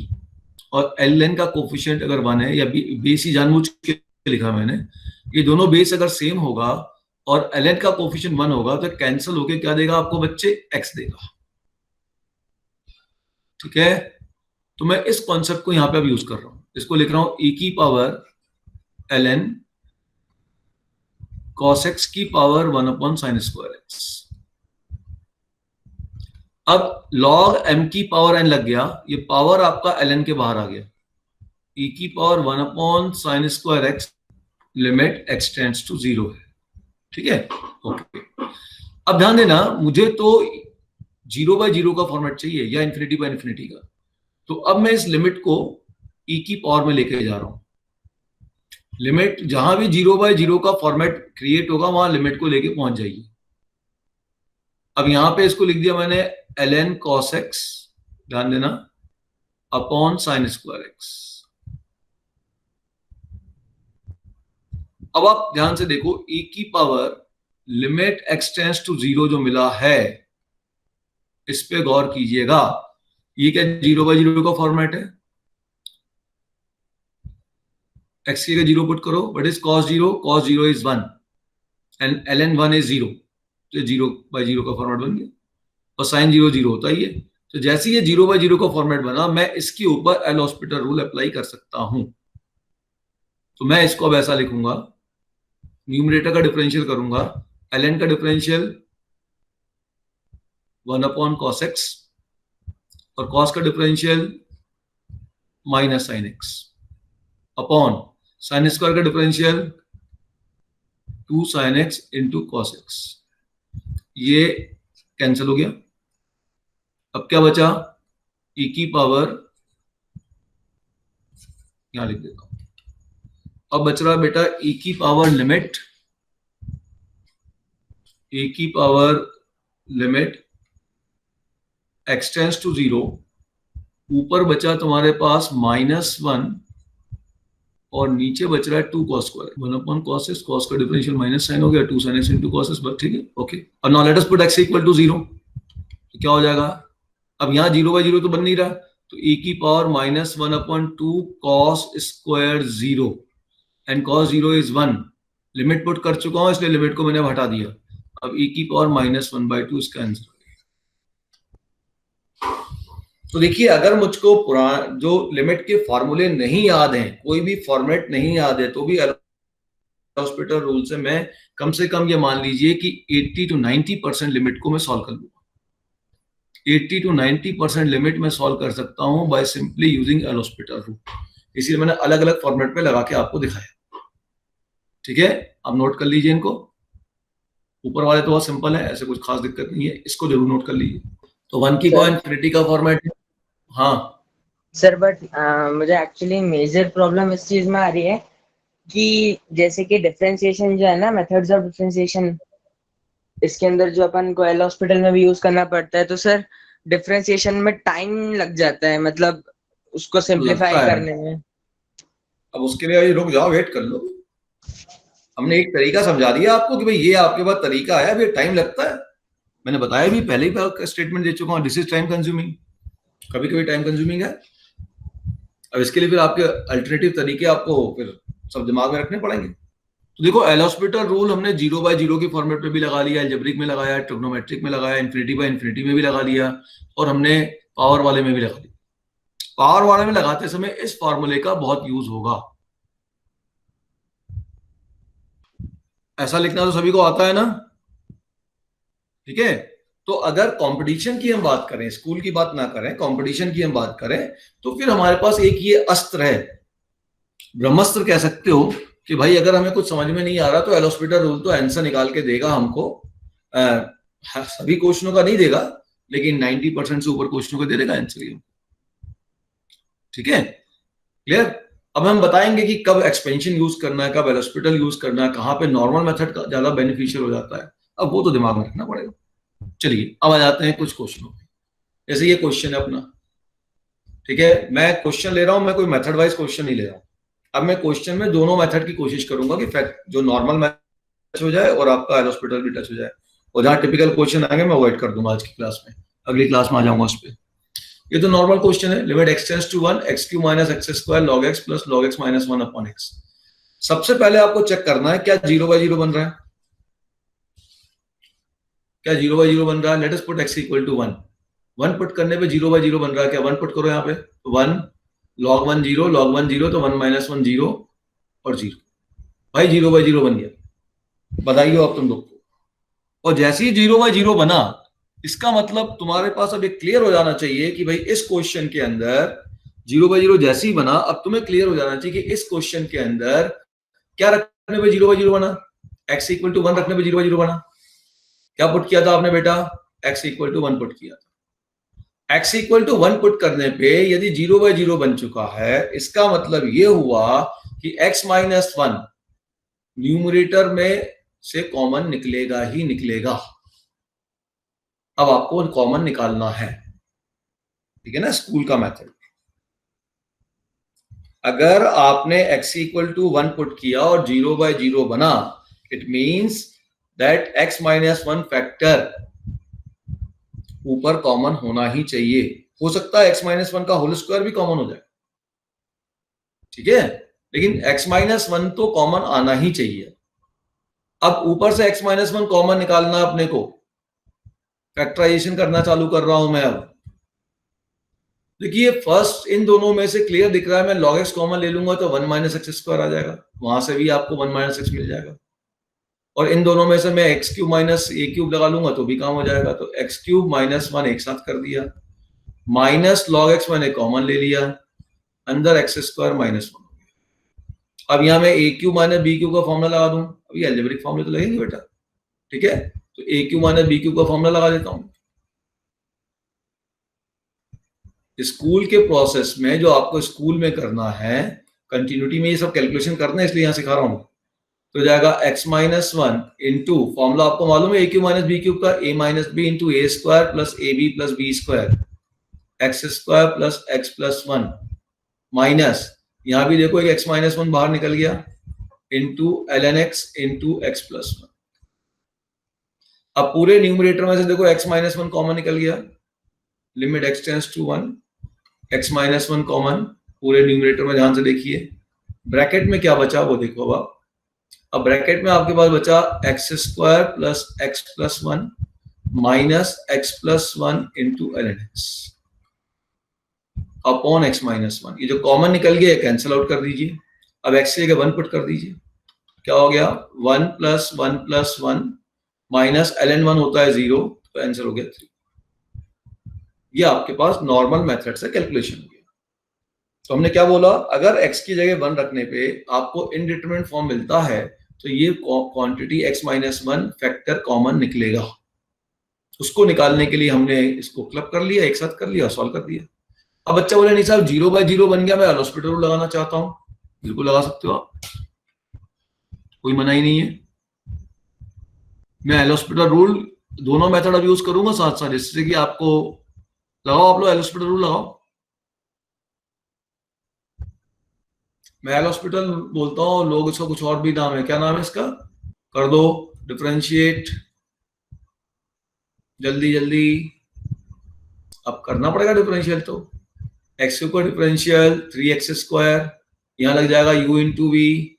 Speaker 1: और ln का कोफिशिएंट अगर 1 है, या बेस ही जानबूझ के लिखा मैंने, ये दोनों बेस अगर सेम होगा और ln का कोफिशिएंट 1 होगा तो कैंसिल होके क्या देगा आपको बच्चे, x देगा। ठीक है, तो मैं इस कॉन्सेप्ट को यहां पे अब यूज कर रहा हूं, इसको लिख रहा हूं e की पावर ln cos x की पावर 1/sin²x। अब log m की पावर n लग गया, ये पावर आपका ln के बाहर आ गया, e की power 1/sin²x limit x tends to 0 है। ठीक है, ओके। अब ध्यान देना, मुझे तो 0/0 का फॉर्मेट चाहिए या इंफिनिटी का, तो अब मैं इस लिमिट को e की पावर में लेके जा रहा हूं। लिमिट जहां भी 0/0 का फॉर्मेट क्रिएट होगा वहां लिमिट को लेके पहुंच जाइए। अब यहां पे इसको लिख दिया मैंने ln cos x, ध्यान देना, अपॉन sin²x। अब आप ध्यान से देखो, e की power limit x tends to 0 जो मिला है, इस पे गौर कीजिएगा। ये क्या 0/0 का फॉर्मेट है, x की 0 पुट करो, what is cos 0 is 1 and ln 1 is 0, तो 0/0 का फॉर्मेट बन गया, और sin 0 होता ही है। तो जैसे ये 0/0 का फॉर्मेट बना, मैं इसके ऊपर एल हॉस्पिटल रूल अप्लाई कर सकता हूं। तो मैं इसको अब ऐसा लिखूंगा, न्यूमरेटर का डिफरेंशियल करूंगा, ln का डिफरेंशियल 1/cos x और cos का differential -sin x upon sin² का differential 2sin x into cos x। ये कैंसिल हो गया। अब क्या बचा, e की पावर, यहां लिख देता हूं, अब बच रहा बेटा e की पावर लिमिट, e की power limit x tends to 0, ऊपर बचा तुम्हारे पास -1 और नीचे बच रहा है 2 cos², 1/cos x, cos का डिफरेंशियल -sin हो गया, 2sin x into cos x। ठीक है, ओके। और now let us put x equal to 0, तो क्या हो जाएगा, अब यहां 0/0 तो बन नहीं रहा, तो e की power -1/2 cos² 0 and cos 0 is 1, limit put कर चुका हूं इसलिए लिमिट को मैंने हटा दिया। अब e की पावर -1/2 इसका आंसर। तो देखिए, अगर मुझको जो लिमिट के फॉर्मूले नहीं याद हैं, कोई भी फॉर्मेट नहीं याद है, तो भी हॉस्पिटल रूल से मैं कम से कम ये मान लीजिए कि 80 to 90% लिमिट को मैं सॉल्व कर लूंगा। 80 to 90% लिमिट में सॉल्व कर सकता हूं by simply using L hospital rule. इसलिए मैंने अलग अलग फॉर्मेट पे लगा के आपको दिखाया। ठीक है, आप नोट कर लीजिए इनको। ऊपर वाले तो बहुत सिंपल है, ऐसे कुछ खास दिक्कत नहीं है, इसको जरूर नोट कर लीजिए। तो 1 की पावर इंफिनिटी का फॉर्मेट है। हाँ
Speaker 2: सर, बट मुझे एक्चुअली मेजर प्रॉब्लम इस चीज में आ रही है कि जैसे कि डिफरेंशिएशन जो है ना, मेथड्स ऑफ डिफरेंशिएशन, इसके अंदर जो अपन को एल हॉस्पिटल में भी यूज करना पड़ता है, तो सर डिफरेंशिएशन में टाइम लग जाता है, मतलब उसको सिंप्लीफाई
Speaker 1: लगता है।
Speaker 2: करने में।
Speaker 1: अब उसके लिए अभी रुक जाओ, वेट कर लो। हमने एक तरीका समझा दिया आपको कि भाई ये आपके पास तरीका है, अभी टाइम लगता है। मैंने बताया भी, पहले ही स्टेटमेंट दे चुका हूँ, दिस इज टाइम कंज्यूमिंग। कभी कभी टाइम कंज्यूमिंग है। अब इसके लिए फिर आपके अल्टरनेटिव तरीके आपको फिर सब दिमाग में रखने पड़ेंगे। तो देखो, एल हॉस्पिटल रूल हमने 0/0 के फॉर्मेट में भी लगा लिया, एल्जेब्रिक में लगाया, ट्रिग्नोमेट्रिक में लगाया, इन्फिनिटी में भी लगा लिया, और हमने पावर वाले में भी लगा लिया। पावर वाले में लगाते समय इस फॉर्मूले का बहुत यूज होगा। ऐसा लिखना तो सभी को आता है ना, ठीक है। तो अगर कंपटीशन की हम बात करें, स्कूल की बात ना करें, कंपटीशन की हम बात करें, तो फिर हमारे पास एक ये अस्त्र है, ब्रह्मास्त्र कह सकते हो, कि भाई अगर हमें कुछ समझ में नहीं आ रहा तो एल हॉस्पिटल रूल तो आंसर निकाल के देगा हमको। सभी क्वेश्चनों का नहीं देगा, लेकिन 90% से ऊपर क्वेश्चनों को दे देगा आंसर। ठीक है, क्लियर। अब हम बताएंगे कि कब एक्सपेंशन यूज करना है, कब एल हॉस्पिटल यूज करना है, कहां पे नॉर्मल मेथड का ज्यादा बेनिफिशियल हो जाता है। अब वो तो दिमाग में रखना पड़ेगा। चलिए अब आ जाते हैं कुछ क्वेश्चनों पे। जैसे ये क्वेश्चन है अपना, ठीक है। मैं क्वेश्चन ले रहा हूं, मैं कोई मेथड वाइज क्वेश्चन नहीं ले रहा हूं। अब मैं क्वेश्चन में दोनों मेथड की कोशिश करूंगा कि फैक्ट जो नॉर्मल मैच हो जाए और आपका एल हॉस्पिटल भी टच हो जाए, और जहां टिपिकल क्वेश्चन आएंगे मैं अवॉइड कर दूंगा आज की क्लास में, अगली क्लास में आ जाऊंगा उस पर। ये तो नॉर्मल क्वेश्चन है, limit x tends to 1 x³ minus x square log x plus log x minus 1 upon x। सबसे पहले आपको चेक करना है क्या 0/0 बन रहा है, क्या 0/0 बन रहा है। Let us put x equal to 1। 1 put करने पे 0/0 बन रहा है क्या, 1 पुट करो यहाँ पे, 1 log 1 0 log 1 0, तो 1 माइनस 1 0 और 0। भाई 0/0 बन गया, बधाई हो आप तुम लोग को। और जैसे ही 0/0 बना, इसका मतलब तुम्हारे पास अब एक क्लियर हो जाना चाहिए कि भाई इस क्वेश्चन के अंदर 0/0 जैसे ही बना, अब तुम्हें क्लियर हो जाना चाहिए कि इस क्वेश्चन के अंदर क्या रखने पे 0/0 बना, x इक्वल टू 1 रखने पे 0/0 बना। क्या पुट किया था आपने बेटा, x इक्वल टू 1 पुट किया था। x इक्वल टू 1 पुट करने पे यदि 0/0 बन चुका है, इसका मतलब ये हुआ कि x माइनस 1 न्यूमरेटर में से कॉमन निकलेगा ही निकलेगा। अब आपको कॉमन निकालना है, ठीक है ना, स्कूल का मेथड। अगर आपने x इक्वल टू 1 पुट किया और 0/0 बना, it means that x minus 1 factor ऊपर कॉमन होना ही चाहिए। हो सकता है x माइनस 1 का होल स्क्वायर भी कॉमन हो जाए, ठीक है, लेकिन x माइनस 1 तो कॉमन आना ही चाहिए। अब ऊपर से x माइनस 1 कॉमन निकालना अपने को, फैक्टराइजेशन करना चालू कर रहा हूं मैं। अब देखिए, फर्स्ट इन दोनों में से क्लियर दिख रहा है, मैं log x कॉमन ले लूंगा तो 1 माइनस एक्स स्क्वायर आ जाएगा, वहां से भी आपको 1 माइनस एक्स मिल जाएगा। और इन दोनों में से मैं x³ माइनस a³ लगा लूंगा तो भी काम हो जाएगा। तो x³ माइनस 1 एक साथ कर दिया, माइनस log x मैंने कॉमन ले लिया, अंदर एक्स स्क्वायर माइनस 1 हो गया। अब यहाँ मैं a³ माइनस b³ का फॉर्मूला लगा दूं, अभी अलजेब्रिक फॉर्मूले तो लगेंगे बेटा, ठीक है। तो a³ माइनस b³ का फॉर्मूला लगा देता हूं। स्कूल के प्रोसेस में जो आपको स्कूल में करना है, कंटिन्यूटी में ये सब कैलकुलेशन करना है, इसलिए यहां सिखा रहा हूं। तो जाएगा x माइनस 1 इंटू, फॉर्मूला आपको मालूम है a³ माइनस b³ का, a minus b into a square plus a b plus b square, x square plus x प्लस 1 माइनस, यहां भी देखो एक x माइनस 1 बाहर निकल गया, into ln x into x प्लस 1। अब पूरे न्यूमरेटर में से देखो x माइनस 1 कॉमन निकल गया, limit x tends to 1, x minus 1 common पूरे न्यूमरेटर में, ध्यान से देखिए। ब्रैकेट में क्या बचा वो देखो। अब ब्रैकेट में आपके पास बचा एक्स स्क्वायर प्लस एक्स प्लस 1 माइनस एक्स प्लस 1 into ln x upon x minus 1। ये जो कॉमन निकल गया कैंसिल आउट कर दीजिए। अब x की जगह 1 पुट कर दीजिए, क्या हो गया 1 प्लस 1 प्लस 1 माइनस ln 1 होता है 0, तो आंसर हो गया 3। ये आपके पास नॉर्मल मेथड से कैलकुलेशन हो गया। तो हमने क्या बोला, अगर x की जगह 1 रखने पे आपको इनडिटरमिनेट फॉर्म मिलता है, तो ये quantity x minus 1 factor common निकलेगा। उसको निकालने के लिए हमने इसको क्लब कर लिया, एक साथ कर लिया, सॉल्व कर दिया। अब बच्चा बोले नहीं साहब 0/0 बन गया, मैं एल हॉस्पिटल रूल लगाना चाहता हूं। बिल्कुल लगा सकते हो आप, कोई मना ही नहीं है। मैं एल हॉस्पिटल रूल दोनों मेथड अब यूज करूंगा साथ साथ, जिससे कि आपको लगाओ, आप लोग एल हॉस्पिटल रूल लगाओ। मैं एल हॉस्पिटल बोलता हूँ, लोग इसका कुछ और भी नाम है, क्या नाम है इसका, कर दो डिफरेंशिएट जल्दी जल्दी। अब करना पड़ेगा डिफरेंशियल तो। एक्स का डिफरेंशियल 3x², यहां लग जाएगा u into v,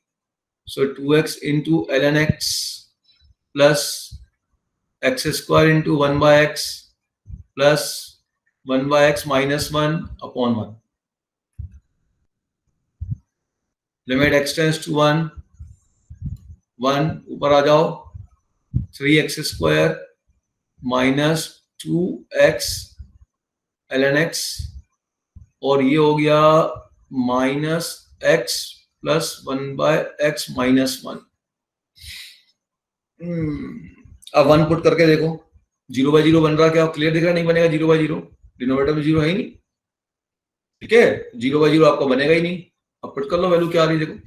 Speaker 1: so 2x into ln x plus x² into 1/x plus 1/x minus 1 upon 1। Limit x tends to 1, 1 ऊपर आ जाओ, 3x² minus 2x ln x, और ये हो गया minus x plus 1/x minus 1। अब 1 पुट करके देखो, 0/0 बन रहा, क्या क्लियर दिख रहा, नहीं बनेगा 0/0, डिनोमिनेटर में 0 है ही नहीं, ठीक है, 0/0 आपको बनेगा ही नहीं। अब पुट कर लो, वैल्यू क्या आ रही है देखो,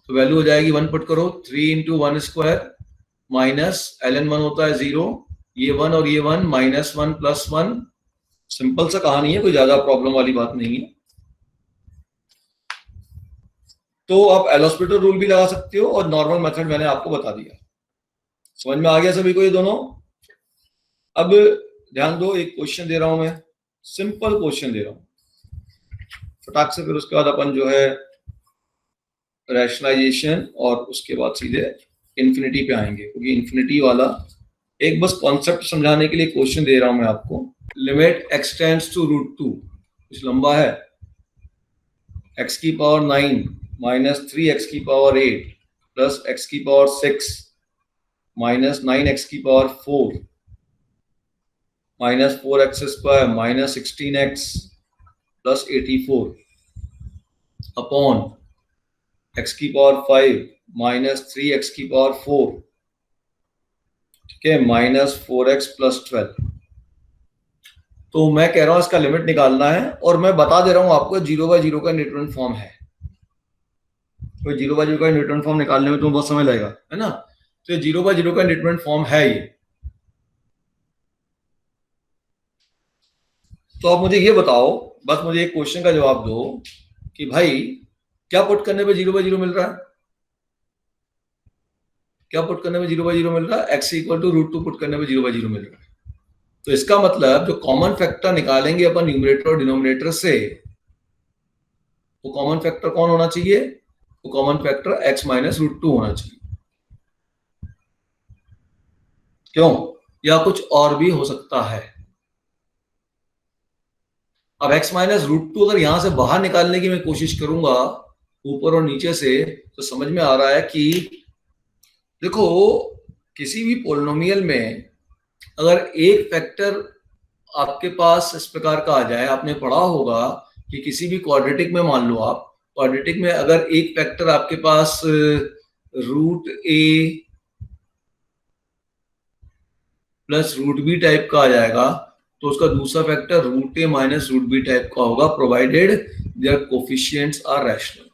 Speaker 1: तो वैल्यू हो जाएगी 1 पुट करो, 3 इंटू 1² माइनस ln 1 होता है 0, ये 1 और ये 1 माइनस 1 प्लस 1। सिंपल सा कहानी है, कोई ज्यादा प्रॉब्लम वाली बात नहीं है। तो आप एल हॉस्पिटल रूल भी लगा सकते हो और नॉर्मल मेथड मैंने आपको बता दिया। समझ में आ गया सभी को ये दोनों? अब ध्यान दो, एक क्वेश्चन दे रहा हूं मैं, सिंपल क्वेश्चन दे रहा हूं फटाक से, फिर उसके बाद अपन जो है रैशनलाइजेशन और उसके बाद सीधे इन्फिनिटी पे आएंगे, क्योंकि इन्फिनिटी वाला एक बस कॉन्सेप्ट समझाने के लिए क्वेश्चन दे रहा हूं मैं आपको। लिमिट x टेंड्स टू √2, कुछ लंबा है, x की पावर 9 माइनस 3x की पावर 8 प्लस x की पावर 6 माइनस 9x की power 4 minus 4x² minus 16x plus 84 upon x की पावर 5 माइनस 3x की पावर 4, ठीक है, माइनस 4x प्लस 12। तो मैं कह रहा हूं इसका लिमिट निकालना है, और मैं बता दे रहा हूं आपको 0/0 का न्यूटन फॉर्म है। तो 0/0 का न्यूटन फॉर्म निकालने में तो बहुत समय लगेगा, है ना, तो 0/0 का न्यूटन फॉर्म है ये। तो आप मुझे ये बताओ, बस मुझे एक क्वेश्चन का जवाब दो कि भाई क्या पुट करने पे 0/0 मिल रहा है, क्या पुट करने में 0/0 मिल रहा है, x इक्वल टू √2 पुट करने में 0/0 मिल रहा है। तो इसका मतलब जो कॉमन फैक्टर निकालेंगे अपन न्यूमरेटर और डिनोमिनेटर से, वो कॉमन फैक्टर कौन होना चाहिए, वो कॉमन फैक्टर x माइनस √2 होना चाहिए। क्यों, या कुछ और भी हो सकता है। अब x माइनस √2 अगर यहां से बाहर निकालने की मैं कोशिश करूंगा ऊपर और नीचे से, तो समझ में आ रहा है कि देखो किसी भी पोलिनोमियल में अगर एक फैक्टर आपके पास इस प्रकार का आ जाए, आपने पढ़ा होगा कि किसी भी क्वाड्रेटिक में, मान लो आप क्वाड्रेटिक में अगर एक फैक्टर आपके पास √a प्लस √b टाइप का आ जाएगा, तो उसका दूसरा factor √a minus √b type का होगा, provided their coefficients are rational.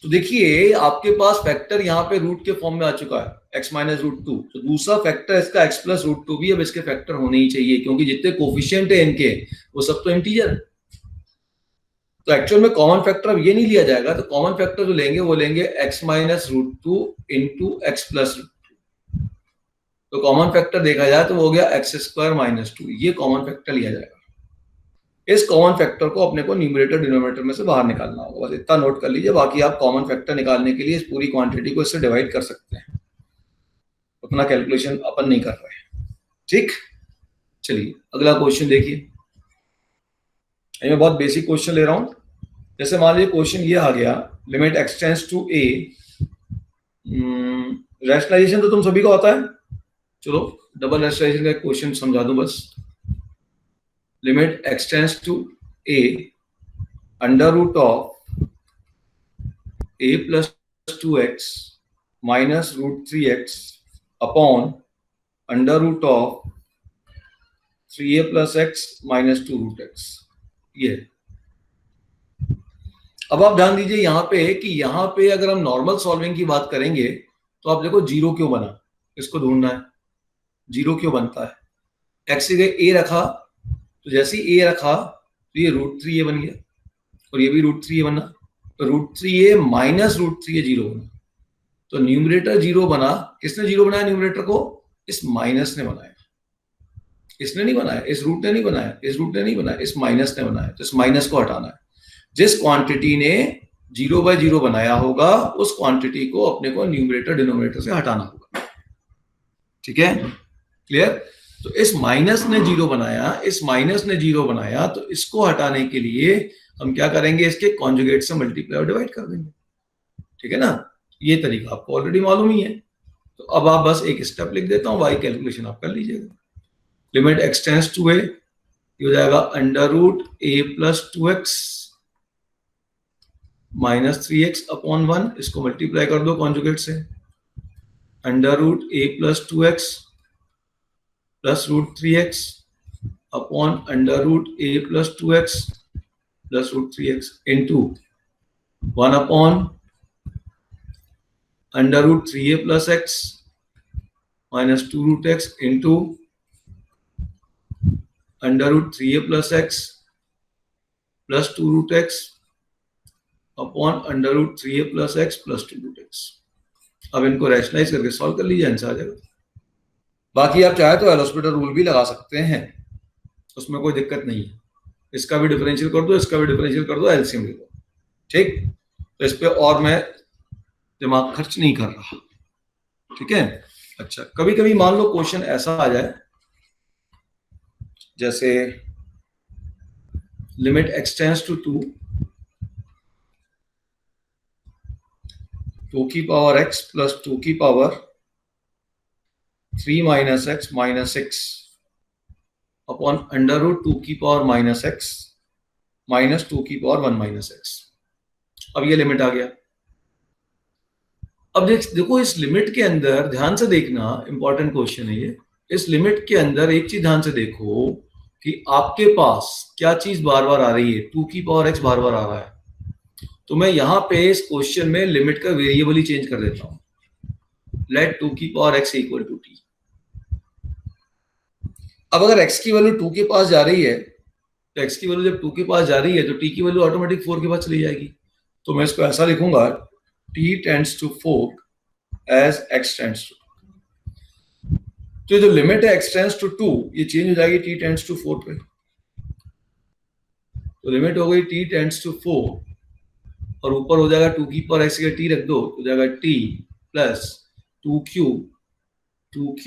Speaker 1: तो देखिए आपके पास फैक्टर यहाँ पे रूट के फॉर्म में आ चुका है x माइनस √2, तो दूसरा फैक्टर इसका x प्लस √2 भी अब इसके फैक्टर होने ही चाहिए, क्योंकि जितने कोफिशिएंट है इनके वो सब तो इंटीजर है। तो एक्चुअल में कॉमन फैक्टर अब ये नहीं लिया जाएगा, तो कॉमन फैक्टर जो लेंगे वो लेंगे x minus √2 into x plus √2। तो कॉमन फैक्टर देखा जाए तो वो हो गया x² माइनस 2, ये कॉमन फैक्टर लिया जाएगा। इस कॉमन फैक्टर को अपने को न्यूमरेटर डिनोमिनेटर में से बाहर निकालना होगा, बस इतना नोट कर लीजिए। बाकी आप कॉमन फैक्टर निकालने के लिए इस पूरी क्वांटिटी को इससे डिवाइड कर सकते हैं, उतना कैलकुलेशन अपन नहीं कर रहे हैं, ठीक। चलिए अगला क्वेश्चन देखिए, मैं बहुत बेसिक क्वेश्चन ले रहा हूं। जैसे मान लीजिए क्वेश्चन ये आ गया, limit x tends to a, rationalisation तो तुम सभी को आता है, चलो डबल रैशनलाइजेशन का क्वेश्चन समझा दूं बस। Limit x tends to a under root of a plus 2x minus √3x upon under root of 3a plus x minus 2√x, ये। अब आप ध्यान दीजिए यहाँ पे कि यहाँ पे अगर हम नॉर्मल सॉल्विंग की बात करेंगे तो आप देखो 0 क्यों बना, इसको ढूंढना है। जीरो क्यों बनता है? x की जगह a रखा, तो जैसे ही a रखा तो ये √3a बन गया, और ये भी √3a बना, तो √3a माइनस √3a जीरो बना। तो न्यूमरेटर जीरो बना। किसने जीरो बनाया न्यूमरेटर को? इस माइनस ने बनाया। इसने नहीं बनाया, इस रूट ने नहीं बनाया, इस रूट ने नहीं बनाया, इस माइनस ने बनाया। तो इस माइनस को हटाना है। जिस क्वांटिटी ने 0/0 बनाया होगा उस क्वांटिटी को अपने को न्यूमरेटर डिनोमिनेटर से हटाना होगा। ठीक है, क्लियर? तो इस माइनस ने जीरो बनाया, इस माइनस ने जीरो बनाया, तो इसको हटाने के लिए हम क्या करेंगे? इसके कॉन्जुगेट से मल्टीप्लाई और डिवाइड कर देंगे। ठीक है ना? ये तरीका आपको ऑलरेडी मालूम ही है। तो अब आप बस एक स्टेप लिख देता हूं, वाई कैलकुलेशन आप कर लीजिएगा। Limit x tends to a, ये हो जाएगा √a + 2x - 3x अपॉन 1, इसको मल्टीप्लाई कर दो कॉन्जुगेट से, √a + 2x + √3x upon √a + 2x + √3x into 1 upon √3a + x - 2√x into √3a + x + 2√x upon √3a + x + 2√x। अब इनको rationalise करके सॉल्व कर लीजिए, आंसर आ जाएगा। बाकी आप चाहे तो एलोस्पिटर रूल भी लगा सकते हैं, उसमें कोई दिक्कत नहीं है। इसका भी डिफरेंशियल कर दो, इसका भी डिफरेंशियल कर दो, एलसीएम ले लो। ठीक, तो इस पे और मैं दिमाग खर्च नहीं कर रहा। ठीक है। अच्छा, कभी कभी मान लो क्वेश्चन ऐसा आ जाए जैसे लिमिट x टेंड्स टू 2 की पावर x + 2 की पावर 3 - x - 6 अपॉन √2 की पावर -x - 2 की पावर 1 - x। अब ये लिमिट आ गया। अब देखो इस लिमिट के अंदर ध्यान से देखना, इंपॉर्टेंट क्वेश्चन है ये। इस लिमिट के अंदर एक चीज ध्यान से देखो कि आपके पास क्या चीज बार बार आ रही है? 2 की पावर x बार बार आ रहा है। तो मैं यहां पे इस क्वेश्चन में लिमिट का वेरिएबल ही चेंज कर देता हूं। लेट 2 की पावर x = t। अब अगर x की वैल्यू 2 के पास जा रही है, तो x की वैल्यू जब 2 के पास जा रही है तो t की वैल्यू ऑटोमेटिक 4 के पास चली जाएगी। तो मैं इसको ऐसा लिखूंगा, t tends to 4 as x tends to. तो जो लिमिट है x टेंड्स टू 2, ये चेंज हो जाएगी t टेंड्स टू 4 पे। तो लिमिट हो गई t टेंड्स टू 4 और ऊपर हो जाएगा 2 की पावर x का t रख दो, तो हो जाएगा t + 2q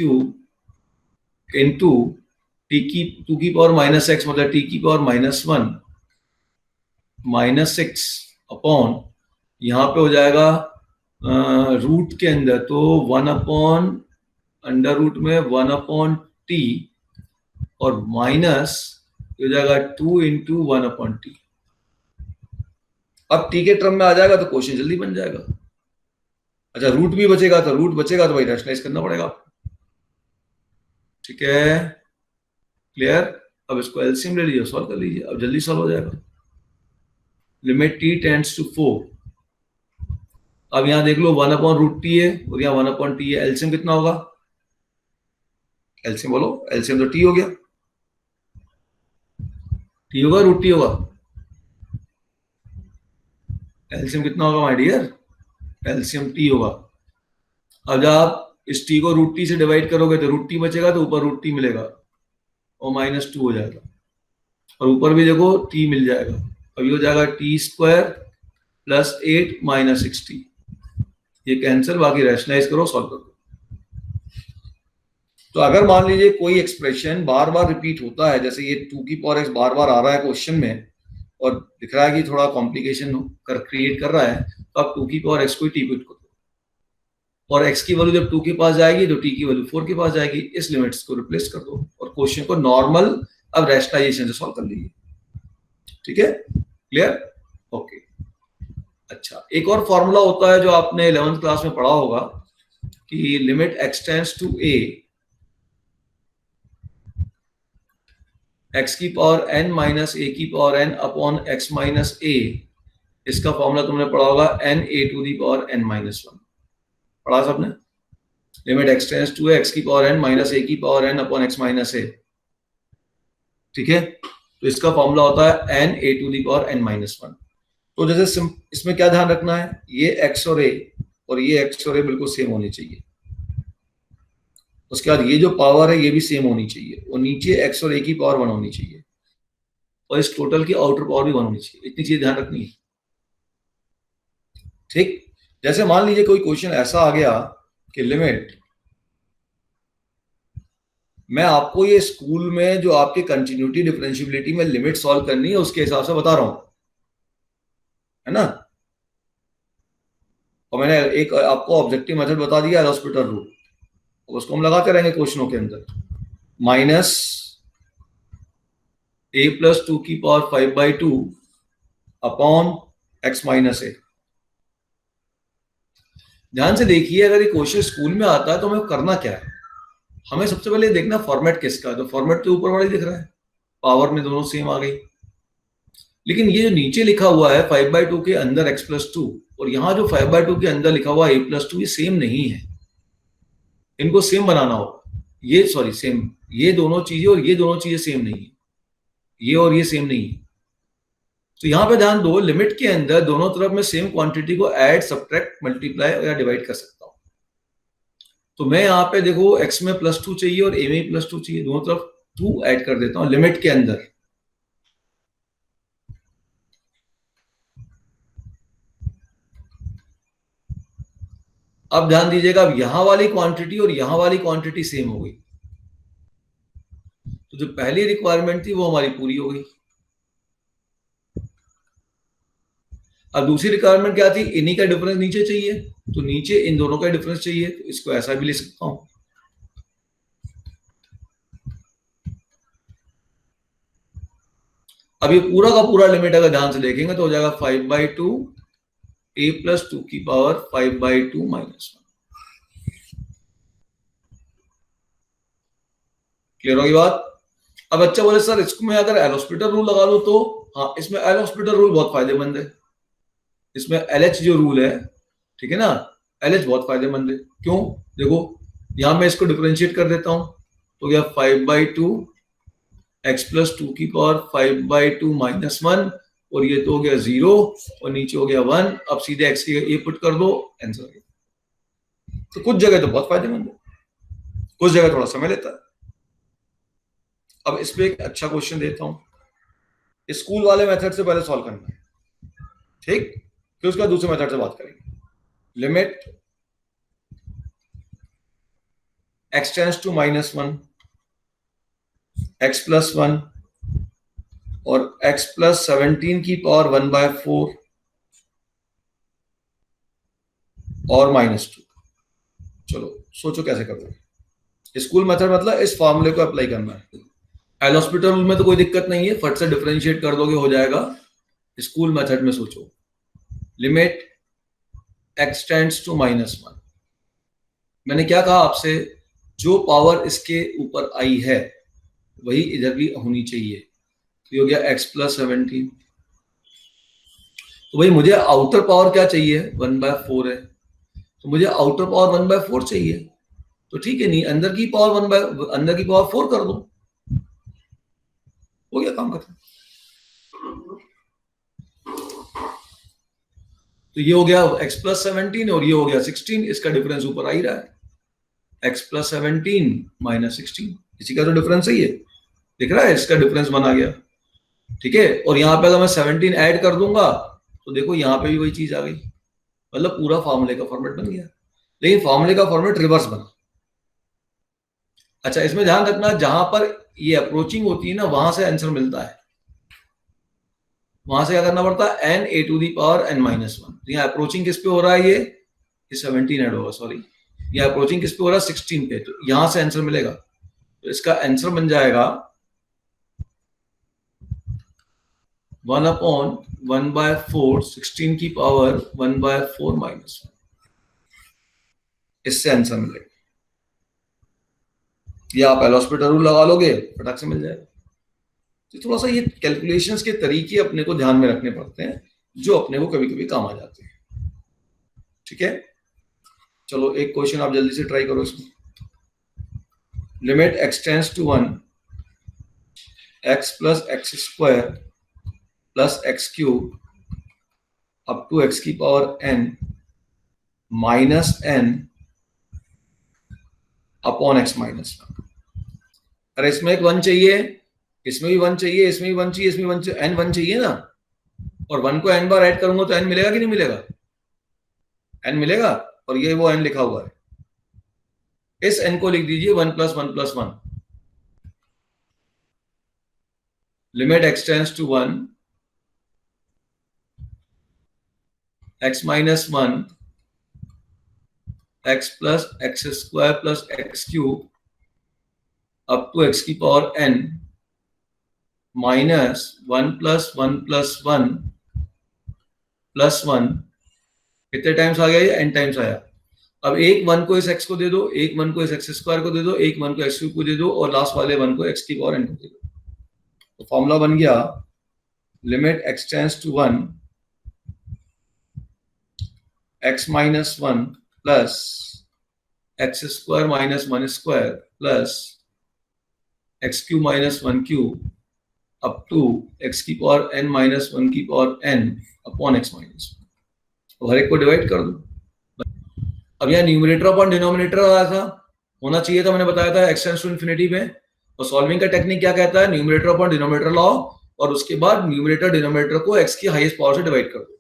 Speaker 1: इंटू टू की पावर -x मतलब t की पावर -1 - 6 अपॉन, यहाँ पे हो जाएगा रूट के अंदर तो 1 अपॉन √ में 1 अपॉन t और माइनस हो जाएगा 2 × 1 अपॉन t। अब t के टर्म में आ जाएगा तो क्वेश्चन जल्दी बन जाएगा। अच्छा, रूट भी बचेगा, तो रूट बचेगा तो भाई रैशनलाइज करना पड़ेगा आपको। ठीक है, क्लियर? अब इसको एलसीएम ले लीजिए, सॉल्व कर लीजिए, अब जल्दी सॉल्व हो जाएगा। Limit t tends to 4। अब यहां देख लो 1 अपॉन √t है और यहाँ 1 अपॉन t है। एलसीएम कितना होगा? एलसीएम बोलो, एलसीएम तो t हो गया। t होगा √t होगा? एलसीएम कितना होगा माय डियर? एलसीएम t होगा। अब जब आप इस t को √t से डिवाइड करोगे तो √t बचेगा, तो ऊपर √t मिलेगा और -2 हो जाएगा, और ऊपर भी देखो t मिल जाएगा। अब ये हो जाएगा t² + 8 - 6t। ये कैंसिल, बाकी रैशनलाइज करो, सॉल्व करो। तो अगर मान लीजिए कोई एक्सप्रेशन बार बार रिपीट होता है, जैसे ये 2 की पावर x बार बार आ रहा है क्वेश्चन में और दिख रहा है कि थोड़ा कॉम्प्लिकेशन क्रिएट कर रहा है, तो आप 2 की पावर x को ही t पुट करो और x की वैल्यू जब 2 के पास जाएगी तो t की वैल्यू 4 के पास जाएगी। इस लिमिट्स को रिप्लेस कर दो और क्वेश्चन को नॉर्मल अब रैशनलाइजेशन से सॉल्व कर लीजिए। ठीक है, क्लियर? ओके। अच्छा, एक और फॉर्मूला होता है जो आपने 11th क्लास में पढ़ा होगा कि limit x tends to a, x की पावर n - a की power n upon x - a, इसका फॉर्मूला तुमने पढ़ा होगा n a to the power n - 1। पढ़ा सबने? Limit x tends to x की पावर n माइनस a की power n upon x minus a। ठीक है, तो इसका फॉर्मूला होता है n a to the power n minus 1। तो जैसे इसमें क्या ध्यान रखना है, ये x और a और ये x और a बिल्कुल सेम होनी चाहिए। उसके बाद ये जो पावर है ये भी सेम होनी चाहिए, और नीचे x और a की पावर 1 होनी चाहिए, और इस टोटल की आउटर पावर भी 1 होनी चाहिए। इतनी चीज ध्यान रखनी है। ठीक, जैसे मान लीजिए कोई क्वेश्चन ऐसा आ गया कि लिमिट, मैं आपको ये स्कूल में जो आपके कंटिन्यूटी डिफरेंशियबिलिटी में लिमिट सॉल्व करनी है उसके हिसाब से बता रहा हूं, है ना। और मैंने एक आपको ऑब्जेक्टिव मेथड बता दिया, एल'हॉस्पिटल रूल, उसको हम लगाते रहेंगे क्वेश्चनों के अंदर। माइनस a प्लस 2 की power 5/2 upon x minus a। ध्यान से देखिए, अगर ये क्वेश्चन स्कूल में आता है तो हमें करना क्या है, हमें सबसे पहले देखना फॉर्मेट किसका है। तो फॉर्मेट तो ऊपर वाला ही दिख रहा है, पावर में दोनों सेम आ गई। लेकिन ये जो नीचे लिखा हुआ है 5/2 के अंदर x प्लस 2, और यहाँ जो 5/2 के अंदर लिखा हुआ है a प्लस 2, ये सेम नहीं है। इनको सेम बनाना होगा। ये सॉरी सेम, ये दोनों चीजें और ये दोनों चीजें सेम नहीं है, ये और ये सेम नहीं है। तो यहां पे ध्यान दो, लिमिट के अंदर दोनों तरफ मैं सेम क्वांटिटी को ऐड, सब्ट्रैक्ट, मल्टीप्लाई या डिवाइड कर सकता हूं। तो मैं यहाँ पे देखो x में प्लस 2 चाहिए और a में प्लस 2 चाहिए, दोनों तरफ 2 ऐड कर देता हूं लिमिट के अंदर। अब ध्यान दीजिएगा, अब यहां वाली क्वांटिटी और यहां वाली क्वांटिटी सेम हो गई, तो जो पहली रिक्वायरमेंट थी वो हमारी पूरी हो गई। अब दूसरी रिक्वायरमेंट क्या थी, इन्हीं का डिफरेंस नीचे चाहिए, तो नीचे इन दोनों का डिफरेंस चाहिए, तो इसको ऐसा भी ले सकता हूं। अब ये पूरा का पूरा लिमिट अगर ध्यान से देखेंगे तो हो जाएगा 5/2 a प्लस 2 की पावर 5/2 माइनस 1। क्लियर होगी बात। अब अच्छा बोले सर इसको मैं अगर एल'हॉस्पिटल रूल लगा लूं तो, हाँ, इसमें एल'हॉस्पिटल रूल बहुत फायदेमंद है। इसमें LH जो रूल है, ठीक है ना, LH बहुत फायदेमंद है। क्यों, देखो यहां मैं इसको डिफरेंशिएट कर देता हूं, तो गया 5/2 x प्लस 2 की पावर 5/2 माइनस 1, और ये तो हो गया 0 और नीचे हो गया 1। अब सीधे x की ये पुट कर दो, आंसर आ गया। तो कुछ जगह तो बहुत फायदेमंद है, कुछ जगह थोड़ा समय लेता है। अब इस पे एक अच्छा क्वेश्चन देता हूं, स्कूल वाले मेथड से पहले सॉल्व करना है, ठीक, फिर उसके बाद दूसरे मेथड से बात करेंगे। Limit x tends to minus 1, x plus 1 और x प्लस 17 की पावर 1/4 और -2। चलो सोचो कैसे करोगे। स्कूल मेथड मतलब इस फॉर्मूले को अप्लाई करना है। एल'हॉस्पिटल रूल में तो कोई दिक्कत नहीं है, फट से डिफरेंशिएट कर दोगे हो जाएगा। स्कूल मेथड में सोचो, लिमिट x टेंड्स टू -1। मैंने क्या कहा आपसे, जो पावर इसके ऊपर आई है वही इधर भी होनी चाहिए। तो ये हो गया x प्लस 17। तो भाई मुझे आउटर पावर क्या चाहिए, 1/4 है, तो मुझे आउटर पावर 1/4 चाहिए। तो ठीक है, नहीं, अंदर की पावर 4 कर दो, हो गया काम खत्म। तो ये हो गया x प्लस 17 और ये हो गया 16, इसका डिफरेंस ऊपर आ ही रहा है, x प्लस 17 माइनस 16, इसी का तो डिफरेंस है ये, दिख रहा है, इसका डिफरेंस बना गया। ठीक है, और यहाँ पे अगर मैं 17 ऐड कर दूंगा तो देखो यहाँ पे भी वही चीज आ गई, मतलब पूरा फॉर्मूले का फॉर्मेट बन गया। लेकिन फॉर्मूले का फॉर्मेट रिवर्स बना। अच्छा, इसमें ध्यान रखना, जहां पर ये अप्रोचिंग होती है ना, वहां से आंसर मिलता है, वहां से क्या करना पड़ता है, n a to the power n minus 1। तो यहाँ अप्रोचिंग किस पे हो रहा है, ये 17 ऐड होगा, सॉरी, ये अप्रोचिंग किस पे हो रहा है, 16 पे, तो यहां से आंसर मिलेगा। तो इसका आंसर बन जाएगा 1/1/4, 16 की पावर 1/4 माइनस 1, इससे आंसर मिलेगा। ये आप एल'हॉस्पिटल रूल लगा लोगे, फटाक से मिल जाएगा। तो थोड़ा सा ये कैलकुलेशंस के तरीके अपने को ध्यान में रखने पड़ते हैं, जो अपने को कभी कभी काम आ जाते हैं। ठीक है, चलो एक क्वेश्चन आप जल्दी से ट्राई करो इसमें। Limit x tends to 1 x plus x square plus x cube up to x की power n minus n upon x minus 1। अरे इसमें एक 1 चाहिए, इसमें भी 1 चाहिए, इसमें भी 1 चाहिए, इसमें 1 चाहिए, n 1 चाहिए ना। और 1 को n बार ऐड करूंगा तो n मिलेगा कि नहीं मिलेगा? n मिलेगा। और ये वो n लिखा हुआ है, इस n को लिख दीजिए 1 plus 1 plus 1। Limit x tends to 1 x minus 1 x plus x square plus x cube up to x की power n minus 1 plus 1 plus 1 plus 1। कितने टाइम्स आ गया ये? n टाइम्स आया। अब एक 1 को इस x को दे दो, एक 1 को इस एक्स स्क्वायर को दे दो, एक 1 को एक्स क्यूब को दे दो, और लास्ट वाले 1 को x की पावर n को दे दो। तो फॉर्मूला बन गया limit x tends to 1 x minus 1 plus x square minus 1 square plus x cube minus 1 cube up to x की पावर n माइनस 1 की power n upon x minus 1। हर एक को डिवाइड कर दो। अब यहाँ न्यूमरेटर अपॉन डिनोमिनेटर आया था, होना चाहिए था, मैंने बताया था x टेंड्स टू इन्फिनिटी में। और सॉल्विंग का टेक्निक क्या कहता है? न्यूमरेटर अपॉन डिनोमिनेटर लाओ और उसके बाद न्यूमरेटर डिनोमिनेटर को x की हाईएस्ट पावर से डिवाइड कर दो।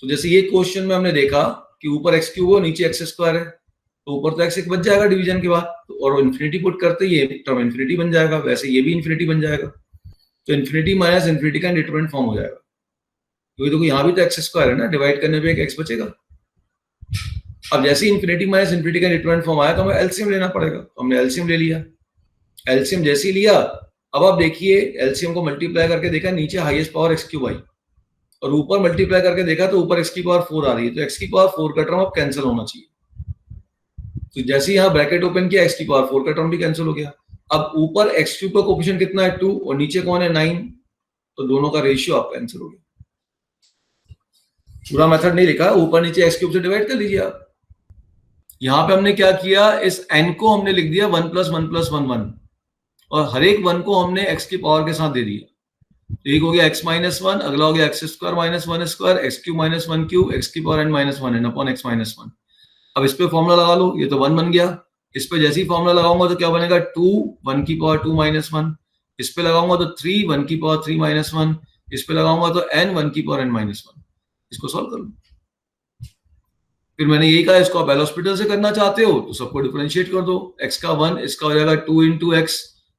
Speaker 1: तो जैसे ये क्वेश्चन में हमने देखा कि ऊपर एक्स क्यूब हो, नीचे एक्स स्क्वायर है, तो ऊपर तो एक्स एक बच जाएगा डिवीजन के बाद, और इन्फिनिटी पुट करते ही ये टर्म इन्फिनिटी बन जाएगा, वैसे ये भी इन्फिनिटी बन जाएगा। तो इन्फिनिटी माइनस इन्फिनिटी का डिटरमिनेंट फॉर्म हो जाएगा। तो देखो यहाँ भी तो एक्स स्क्वायर है ना, डिवाइड करने पे एक एक्स बचेगा। अब जैसे इन्फिनिटी माइनस इन्फिनिटी का डिटरमिनेंट फॉर्म आया तो हमें एलसीएम लेना पड़ेगा, तो हमने एलसीएम ले लिया। एलसीएम जैसे ही लिया, अब आप देखिए एलसीएम को मल्टीप्लाई करके देखा, नीचे हाईएस्ट पावर एक्स क्यूब आई, और ऊपर मल्टीप्लाई करके देखा तो ऊपर एक्स की पावर 4 आ रही है, तो एक्स की पावर 4 का टर्म अब कैंसिल होना चाहिए। तो जैसे ही यहाँ ब्रैकेट ओपन किया, एक्स की पावर 4 का टर्म भी कैंसिल हो गया। अब ऊपर एक्स क्यूब का कोफिशिएंट कितना है? 2, और नीचे कौन है? 9, तो दोनों का रेशियो आप कैंसिल हो गया। पूरा मेथड नहीं लिखा, ऊपर नीचे एक्स क्यूब से डिवाइड कर लीजिए आप। यहाँ पे हमने क्या किया, इस n को हमने लिख दिया 1 प्लस 1 प्लस 1 1, और हर एक 1 को हमने x की पावर के साथ दे दिया। तो एक हो गया x माइनस 1, अगला हो गया x square minus 1 square, x cube minus 1 cube, x की power n minus 1 n upon x minus 1। अब इस पे फॉर्मूला लगा लो, ये तो 1 बन गया। इस पे जैसे ही फॉर्मूला लगाऊंगा तो क्या बनेगा? 2 1 की पावर 2 माइनस 1। इस पे लगाऊंगा तो 3 1 की पावर 3 माइनस 1। इस पे लगाऊंगा तो n 1 की पावर n माइनस 1। इसको सॉल्व कर लो। फिर मैंने यही कहा, इसको आप एल हॉस्पिटल से करना चाहते हो तो सबको डिफरेंशिएट कर दो। x का 1, इसका हो जाएगा 2 इंटू एक्स,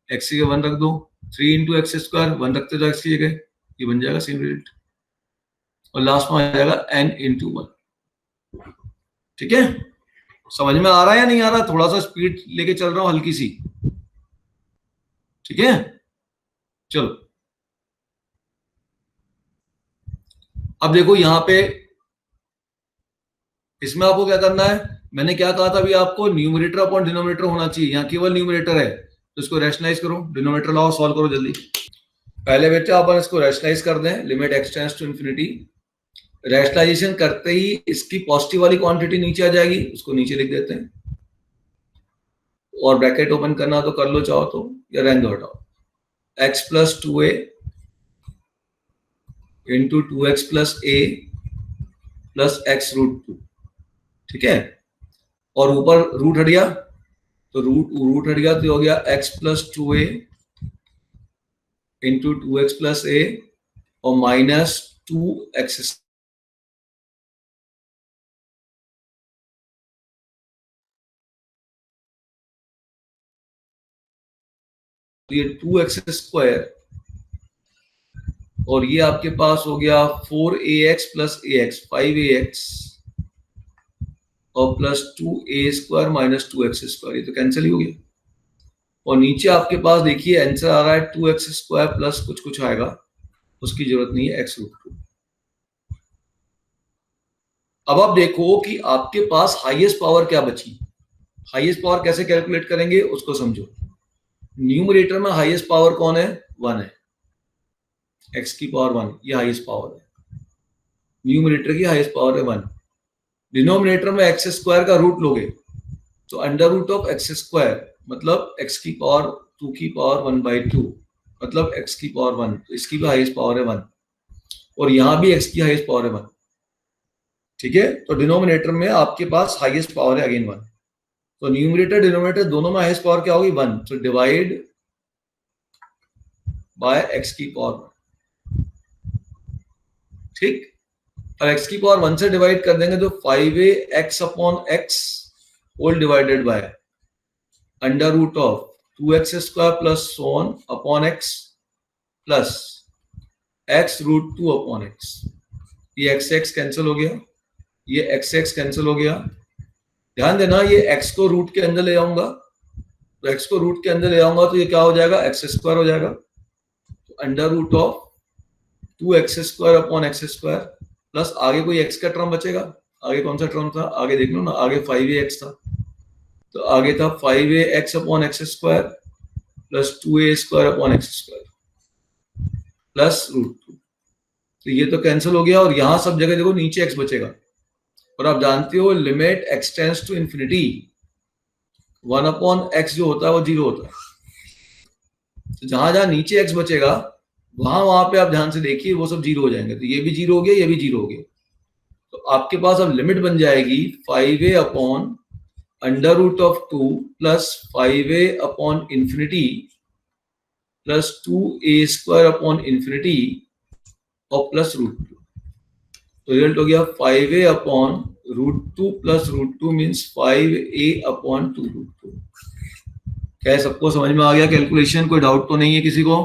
Speaker 1: एक्स की 1 रख दो, 3 इंटू एक्स स्क्वायर, 1 रखते तो x की जगह, ये बन जाएगा सेम रिजल्ट, और लास्ट में आ जाएगा n इंटू 1। ठीक है, समझ में आ रहा है या नहीं आ रहा? थोड़ा सा स्पीड लेके चल रहा हूं, हल्की सी। ठीक है, चलो अब देखो यहां पे इसमें आपको क्या करना है, मैंने क्या कहा था अभी आपको, न्यूमरेटर अपॉन डिनोमिनेटर होना चाहिए। यहाँ केवल न्यूमरेटर है तो इसको रैशनलाइज करो, डिनोमिनेटर लाओ, सॉल्व करो जल्दी। पहले बेटा अपन इसको रैशनलाइज कर दें, limit x tends to infinity. Rationalisation करते ही इसकी पॉजिटिव वाली क्वांटिटी नीचे आ जाएगी, उसको नीचे लिख देते हैं, और ब्रैकेट ओपन करना तो कर लो चाहो तो, या रहने दो हटाओ। x plus 2a into 2x plus a plus x root 2। ठीक है, और ऊपर रूट हट गया तो रूट हट गया तो हो गया x plus 2a into 2x plus a और माइनस 2x। तो ये 2x स्क्वायर, और ये आपके पास हो गया 4ax प्लस ax 5ax और plus 2a square minus 2x square, ये तो कैंसिल ही हो गया। और नीचे आपके पास देखिए आंसर आ रहा है 2x स्क्वायर प्लस कुछ कुछ आएगा, उसकी जरूरत नहीं है, x रूट 2। अब आप देखो कि आपके पास हाईएस्ट पावर क्या बची। हाईएस्ट पावर कैसे कैलकुलेट करेंगे उसको समझो। न्यूमरेटर में हाईएस्ट पावर कौन है? 1 है, x की पावर 1, ये हाईएस्ट पावर है। न्यूमरेटर की हाईएस्ट पावर है 1, डिनोमिनेटर में एक्स स्क्वायर का रूट लोगे तो under root of x square मतलब एक्स की पावर 2 की पावर 1/2 मतलब एक्स की पावर 1, तो इसकी भी हाईएस्ट पावर है 1 और यहाँ भी एक्स की हाईएस्ट पावर है 1। ठीक है, तो डिनोमिनेटर में आपके पास हाईएस्ट पावर है अगेन 1, तो न्यूमरेटर डिनोमिनेटर दोनों में हाईएस्ट पावर क्या होगी 1, तो डिवाइड बाय एक्स की पावर 1। ठीक, और एक्स की पावर 1 से डिवाइड कर देंगे तो 5ax upon x whole divided by under root of 2x square plus so on upon x plus x root 2 upon x. ये x कैंसिल हो गया, ये x कैंसिल हो गया। ध्यान देना ये x को रूट के अंदर ले आऊंगा, तो x को रूट के अंदर ले आऊंगा तो ये क्या हो जाएगा x स्क्वायर हो जाएगा, तो under root of 2x square upon x square plus आगे कोई x का टर्म बचेगा, आगे कौन सा टर्म था आगे देख लो ना, आगे 5ax था, तो आगे था 5ax upon x square plus 2a square upon x square plus root 2, तो ये तो कैंसिल हो गया और यहां सब जगह देखो नीचे x बचेगा। और आप जानते हो limit x tends to infinity 1 upon x जो होता है वो 0 होता है, तो जहां जहां नीचे x बचेगा वहां पे आप ध्यान से देखिए वो सब 0 हो जाएंगे, तो ये भी 0 हो गया, ये भी 0 हो गया, तो आपके पास अब लिमिट बन जाएगी 5a upon under root of 2 plus 5a upon infinity plus 2a square upon infinity और प्लस रूट 2, तो रिजल्ट हो गया 5a upon root 2 plus root 2 means 5a upon 2 root 2। क्या सबको समझ में आ गया कैलकुलेशन, कोई डाउट तो नहीं है किसी को?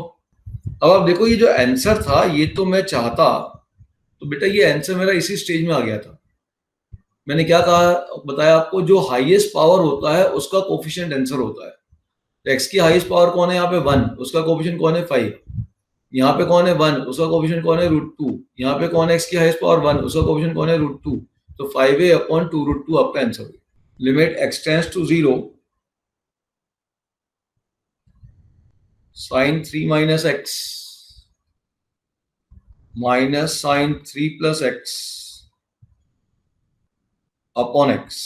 Speaker 1: अब आप देखो ये जो आंसर था ये तो मैं चाहता तो बेटा ये आंसर मेरा इसी स्टेज में आ गया था। मैंने क्या कहा बताया आपको, जो हाईएस्ट पावर होता है उसका कोफिशिएंट आंसर होता है, तो x की हाईएस्ट पावर कौन है यहाँ पे 1, उसका कोफिशिएंट कौन है 5, यहाँ पे कौन है 1, उसका कोफिशिएंट कौन है रूट 2, यहाँ पे कौन है x की हाईएस्ट पावर 1, उसका कोफिशिएंट कौन है रूट 2, तो 5a अपॉन 2 रूट 2 आपका आंसर होगा। Limit x tends to 0 sin 3 minus x minus sin 3 plus x upon x।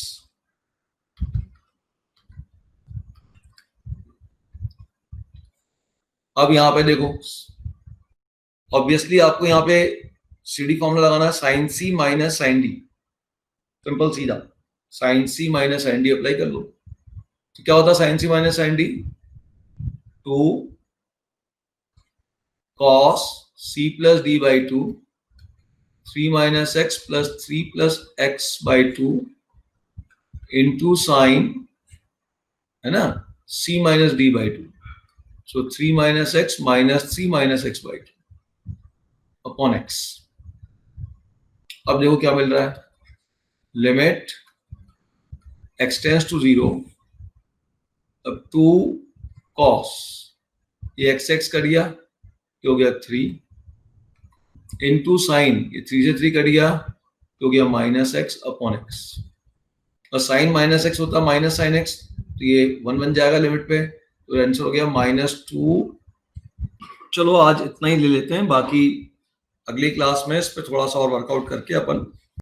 Speaker 1: अब यहां पे देखो ऑब्वियसली आपको यहां पे सीडी फॉर्मूला लगाना है sin c minus sin d, simple सीधा sin c minus sin d apply कर लो, तो क्या होता है sin c minus sin d 2 cos c plus d by 2 3 minus x plus 3 plus x by 2 into sin है ना c minus d by 2, so 3 minus x minus 3 minus x by 2 upon x। अब देखो क्या मिल रहा है, limit x tends to 0 अब 2 cos ये x कर दिया हो गया 3 इंटू साइन ये 3 से 3 कट गया तो हो गया माइनस एक्स अपॉन एक्स, और साइन माइनस एक्स होता है माइनस साइन एक्स, तो ये 1 बन जाएगा लिमिट पे, तो आंसर हो गया -2। चलो आज इतना ही ले लेते हैं, बाकी अगली क्लास में इस पे थोड़ा सा और वर्कआउट करके अपन